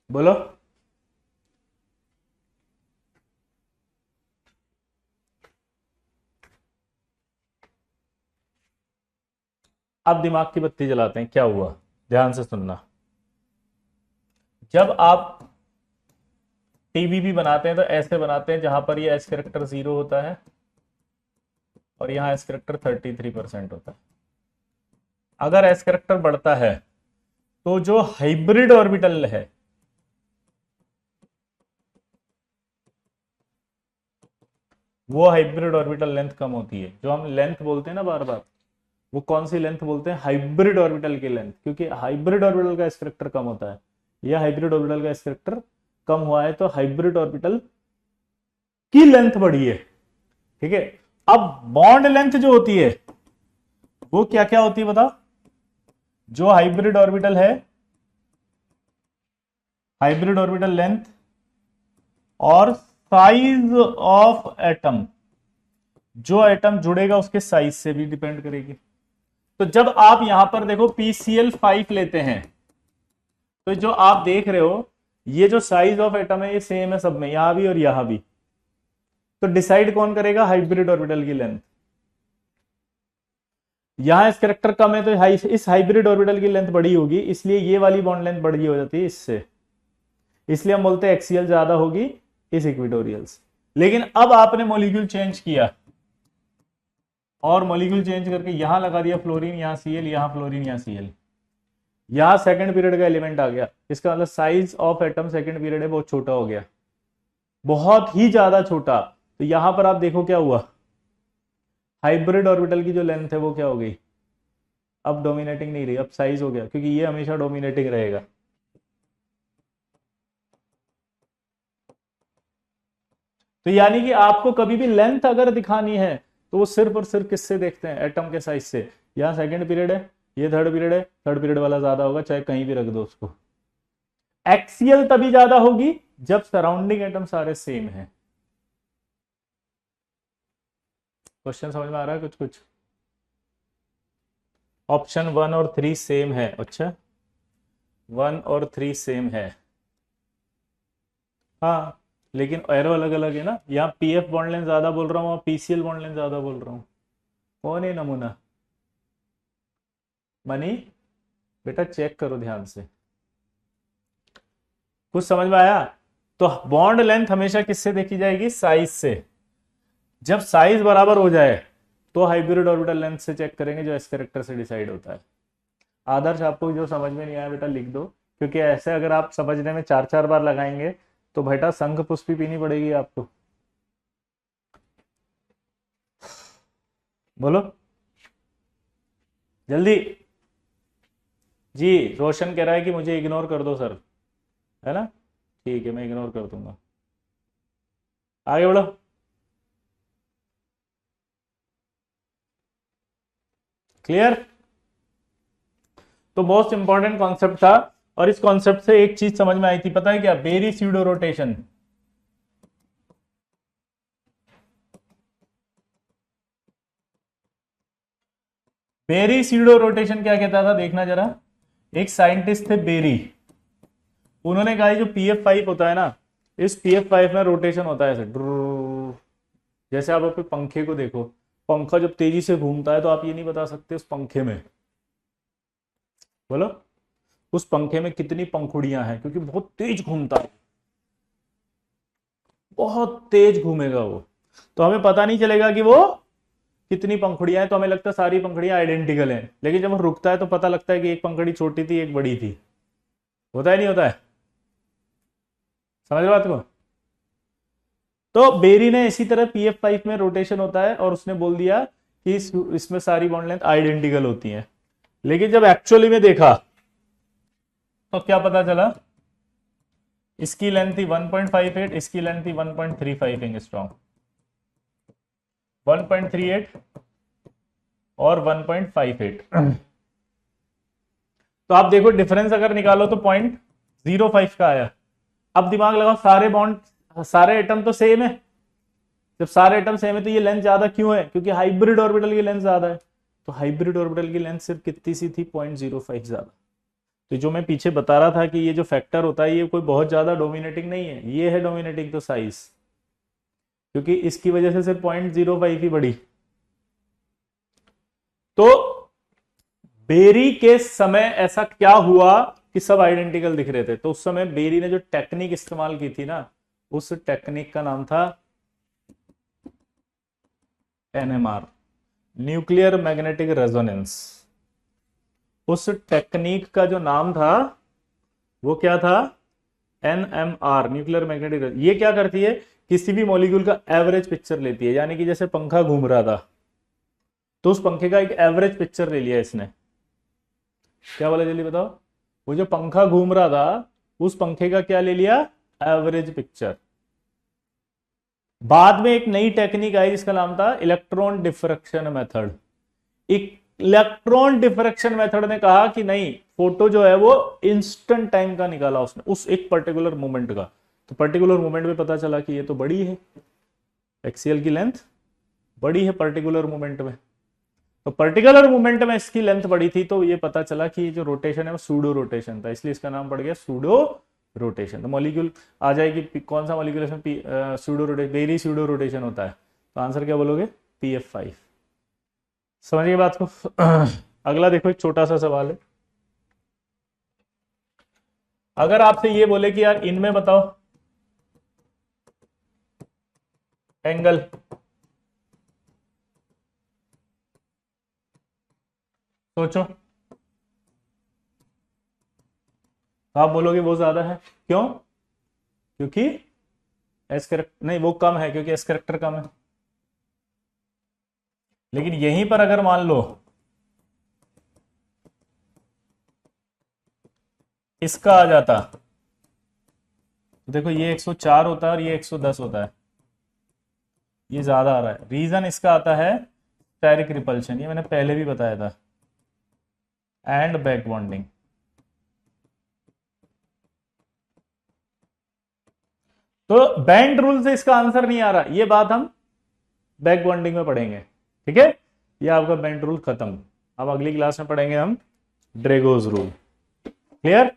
बोलो। अब दिमाग की बत्ती जलाते हैं, क्या हुआ, ध्यान से सुनना। जब आप टीबीबी बनाते हैं तो ऐसे बनाते हैं, जहां पर ये एस करेक्टर 0 होता है और यहाँ एस करेक्टर 33% होता है। अगर एस करेक्टर बढ़ता है तो जो हाइब्रिड ऑर्बिटल है, वो हाइब्रिड ऑर्बिटल लेंथ कम होती है। जो हम लेंथ बोलते हैं ना बार बार, वो कौन सी लेंथ बोलते हैं? हाइब्रिड ऑर्बिटल की लेंथ, क्योंकि हाइब्रिड ऑर्बिटल का एस करेक्टर कम होता है। यह हाइब्रिड ऑर्बिटल का एस करेक्टर कम हुआ है, तो हाइब्रिड ऑर्बिटल की लेंथ बढ़ी है, ठीक है। अब बॉन्ड लेंथ जो होती है वो क्या क्या होती है बता। जो हाइब्रिड ऑर्बिटल है, हाइब्रिड ऑर्बिटल लेंथ और साइज ऑफ एटम, जो एटम जुड़ेगा उसके साइज से भी डिपेंड करेगी। तो जब आप यहां पर देखो PCl5 लेते हैं, तो जो आप देख रहे हो ये जो साइज ऑफ एटम है ये सेम है सब में, यहां भी और यहां भी। तो डिसाइड कौन करेगा? हाइब्रिड ऑर्बिटल की लेंथ। यहां इस कैरेक्टर कम है तो इस हाइब्रिड ऑर्बिटल की लेंथ बड़ी होगी, इसलिए ये वाली बॉन्ड लेंथ बड़ी हो जाती है इससे, इसलिए हम बोलते हैं एक्सियल ज्यादा होगी इस इक्विटोरियल से। लेकिन अब आपने मॉलिक्यूल चेंज किया और मॉलिक्यूल चेंज करके यहां लगा दिया फ्लोरीन, यहां Cl, यहां फ्लोरीन, यहां Cl, यहां सेकंड पीरियड का एलिमेंट आ गया। इसका मतलब size of atom second period है बहुत छोटा हो गया, बहुत ही ज्यादा छोटा। तो यहां पर आप देखो क्या हुआ, हाइब्रिड ऑर्बिटल की जो लेंथ है वो क्या हो गई, अब डोमिनेटिंग नहीं रही, अब साइज हो गया, क्योंकि ये हमेशा डोमिनेटिंग रहेगा। तो यानी कि आपको कभी भी लेंथ अगर दिखानी है तो वो सिर्फ और सिर्फ किससे देखते हैं? एटम के साइज से। यहां सेकंड पीरियड है, ये थर्ड पीरियड है, थर्ड पीरियड वाला ज्यादा होगा चाहे कहीं भी रख दो उसको। एक्सियल तभी ज्यादा होगी जब सराउंडिंग एटम सारे सेम है। क्वेश्चन समझ में आ रहा है कुछ कुछ? ऑप्शन 1 और 3 सेम है। अच्छा 1 और 3 सेम है, हाँ, लेकिन एरो अलग अलग है ना। यहाँ PF बॉन्ड लेंथ ज्यादा बोल रहा हूँ और PCl बॉन्ड लेंथ ज्यादा बोल रहा हूँ। कौन है नमूना? मनी बेटा चेक करो ध्यान से, कुछ समझ में आया? तो बॉन्ड लेंथ हमेशा किससे देखी जाएगी? साइज से। जब साइज बराबर हो जाए तो हाइब्रिड ऑर्बिटल लेंथ से चेक करेंगे, जो एस कैरेक्टर से डिसाइड होता है। आदर्श आपको जो समझ में नहीं आया बेटा लिख दो, क्योंकि ऐसे अगर आप समझने में 4-4 बार लगाएंगे तो बेटा शंख पुष्पी पीनी पड़ेगी आपको। बोलो जल्दी जी। रोशन कह रहा है कि मुझे इग्नोर कर दो सर, है ना? ठीक है मैं इग्नोर कर दूंगा, आगे बढ़ो। क्लियर? तो मोस्ट इंपॉर्टेंट कॉन्सेप्ट था, और इस कॉन्सेप्ट से एक चीज समझ में आई थी, पता है क्या? Berry pseudorotation. Berry pseudorotation क्या कहता था देखना जरा। एक साइंटिस्ट थे बेरी, उन्होंने कहा जो PF5 होता है ना, इस PF5 में रोटेशन होता है ऐसे ड्रुर्र। जैसे आप अपने पंखे को देखो, पंखा जब तेजी से घूमता है तो आप ये नहीं बता सकते उस पंखे में, बोलो उस पंखे में कितनी पंखुड़ियां हैं, क्योंकि बहुत तेज घूमता है, बहुत तेज घूमेगा वो। तो हमें पता नहीं चलेगा कि वो कितनी पंखुड़ियां हैं, तो हमें लगता है सारी पंखुड़ियां आइडेंटिकल हैं, लेकिन जब वो रुकता है तो पता लगता है कि एक पंखुड़ी छोटी थी एक बड़ी थी। होता है नहीं होता है? समझ रहे बात को? तो बेरी ने इसी तरह PF5 में रोटेशन होता है और उसने बोल दिया कि इसमें सारी बॉन्ड लेंथ आइडेंटिकल होती हैं। लेकिन जब एक्चुअली में देखा तो क्या पता चला, इसकी लेंथ थी 1.58, इसकी लेंथ थी 1.35 एंगस्ट्रॉम, 1.38 और 1.58। तो आप देखो डिफरेंस अगर निकालो तो 0.05 का आया। अब दिमाग लगाओ, सारे बॉन्ड सारे एटम तो सेम है, जब सारे एटम सेम है तो ये लेंथ ज्यादा क्यों है? क्योंकि हाइब्रिड ऑर्बिटल की लेंथ ज्यादा है। तो हाइब्रिड ऑर्बिटल की लेंथ सिर्फ कितनी सी थी? 0.05 ज्यादा। तो जो मैं पीछे बता रहा था कि ये जो फैक्टर होता है ये कोई बहुत ज्यादा डोमिनेटिंग नहीं है, ये है डोमिनेटिंग तो साइज, क्योंकि इसकी वजह से सिर्फ 0.05 ही बढ़ी। तो बेरी के समय ऐसा क्या हुआ कि सब आइडेंटिकल दिख रहे थे? तो उस समय बेरी ने जो टेक्निक इस्तेमाल की थी ना, उस टेक्निक का नाम था NMR, न्यूक्लियर मैग्नेटिक रेजोनेंस। उस टेक्निक का जो नाम था वो क्या था? NMR, nuclear magnetic. ये क्या करती है? किसी भी मॉलिक्यूल का एवरेज पिक्चर लेती है, यानी कि जैसे पंखा घूम रहा था तो उस पंखे का एक एवरेज पिक्चर ले लिया इसने। क्या बोला जल्दी बताओ? वो जो पंखा घूम रहा था उस पंखे का क्या ले लिया? Average picture. बाद में एक नई टेक्निक आई जिसका नाम था electron diffraction method. Electron diffraction method ने कहा कि नहीं, फोटो जो है वो इंस्टेंट टाइम का निकाला उसने, उस एक पर्टिकुलर मोमेंट का। तो पर्टिकुलर मोमेंट में पता चला कि ये तो बड़ी है, एक्सियल की लेंथ बड़ी है पर्टिकुलर मोमेंट में। तो पर्टिकुलर मोमेंट में इसकी लेंथ बड़ी थी, तो ये पता चला कि ये जो रोटेशन है वो सूडो रोटेशन था, इसलिए इसका नाम पड़ गया सूडो रोटेशन। तो मॉलिक्यूल आ जाएगी, कौन सा मॉलिक्यूल इसमें pseudo rotation, very pseudo rotation होता है। तो आंसर क्या बोलोगे? PF5। समझिए बात को। अगला देखो, एक छोटा सा सवाल है। अगर आपसे ये बोले कि यार इनमें बताओ एंगल, सोचो, तो आप बोलोगे वो ज्यादा है। क्यों? क्योंकि एस करेक्टर नहीं, वो कम है क्योंकि एस करेक्टर कम है। लेकिन यहीं पर अगर मान लो इसका आ जाता, तो देखो ये 104 होता है और ये 110 होता है, ये ज्यादा आ रहा है। रीजन इसका आता है स्टेरिक रिपल्शन, ये मैंने पहले भी बताया था, एंड बैक बॉन्डिंग। तो बैंड रूल से इसका आंसर नहीं आ रहा, ये बात हम बैक बॉन्डिंग में पढ़ेंगे। ठीक है, ये आपका बैंड रूल खत्म। अब अगली क्लास में पढ़ेंगे हम ड्रेगोज रूल। क्लियर?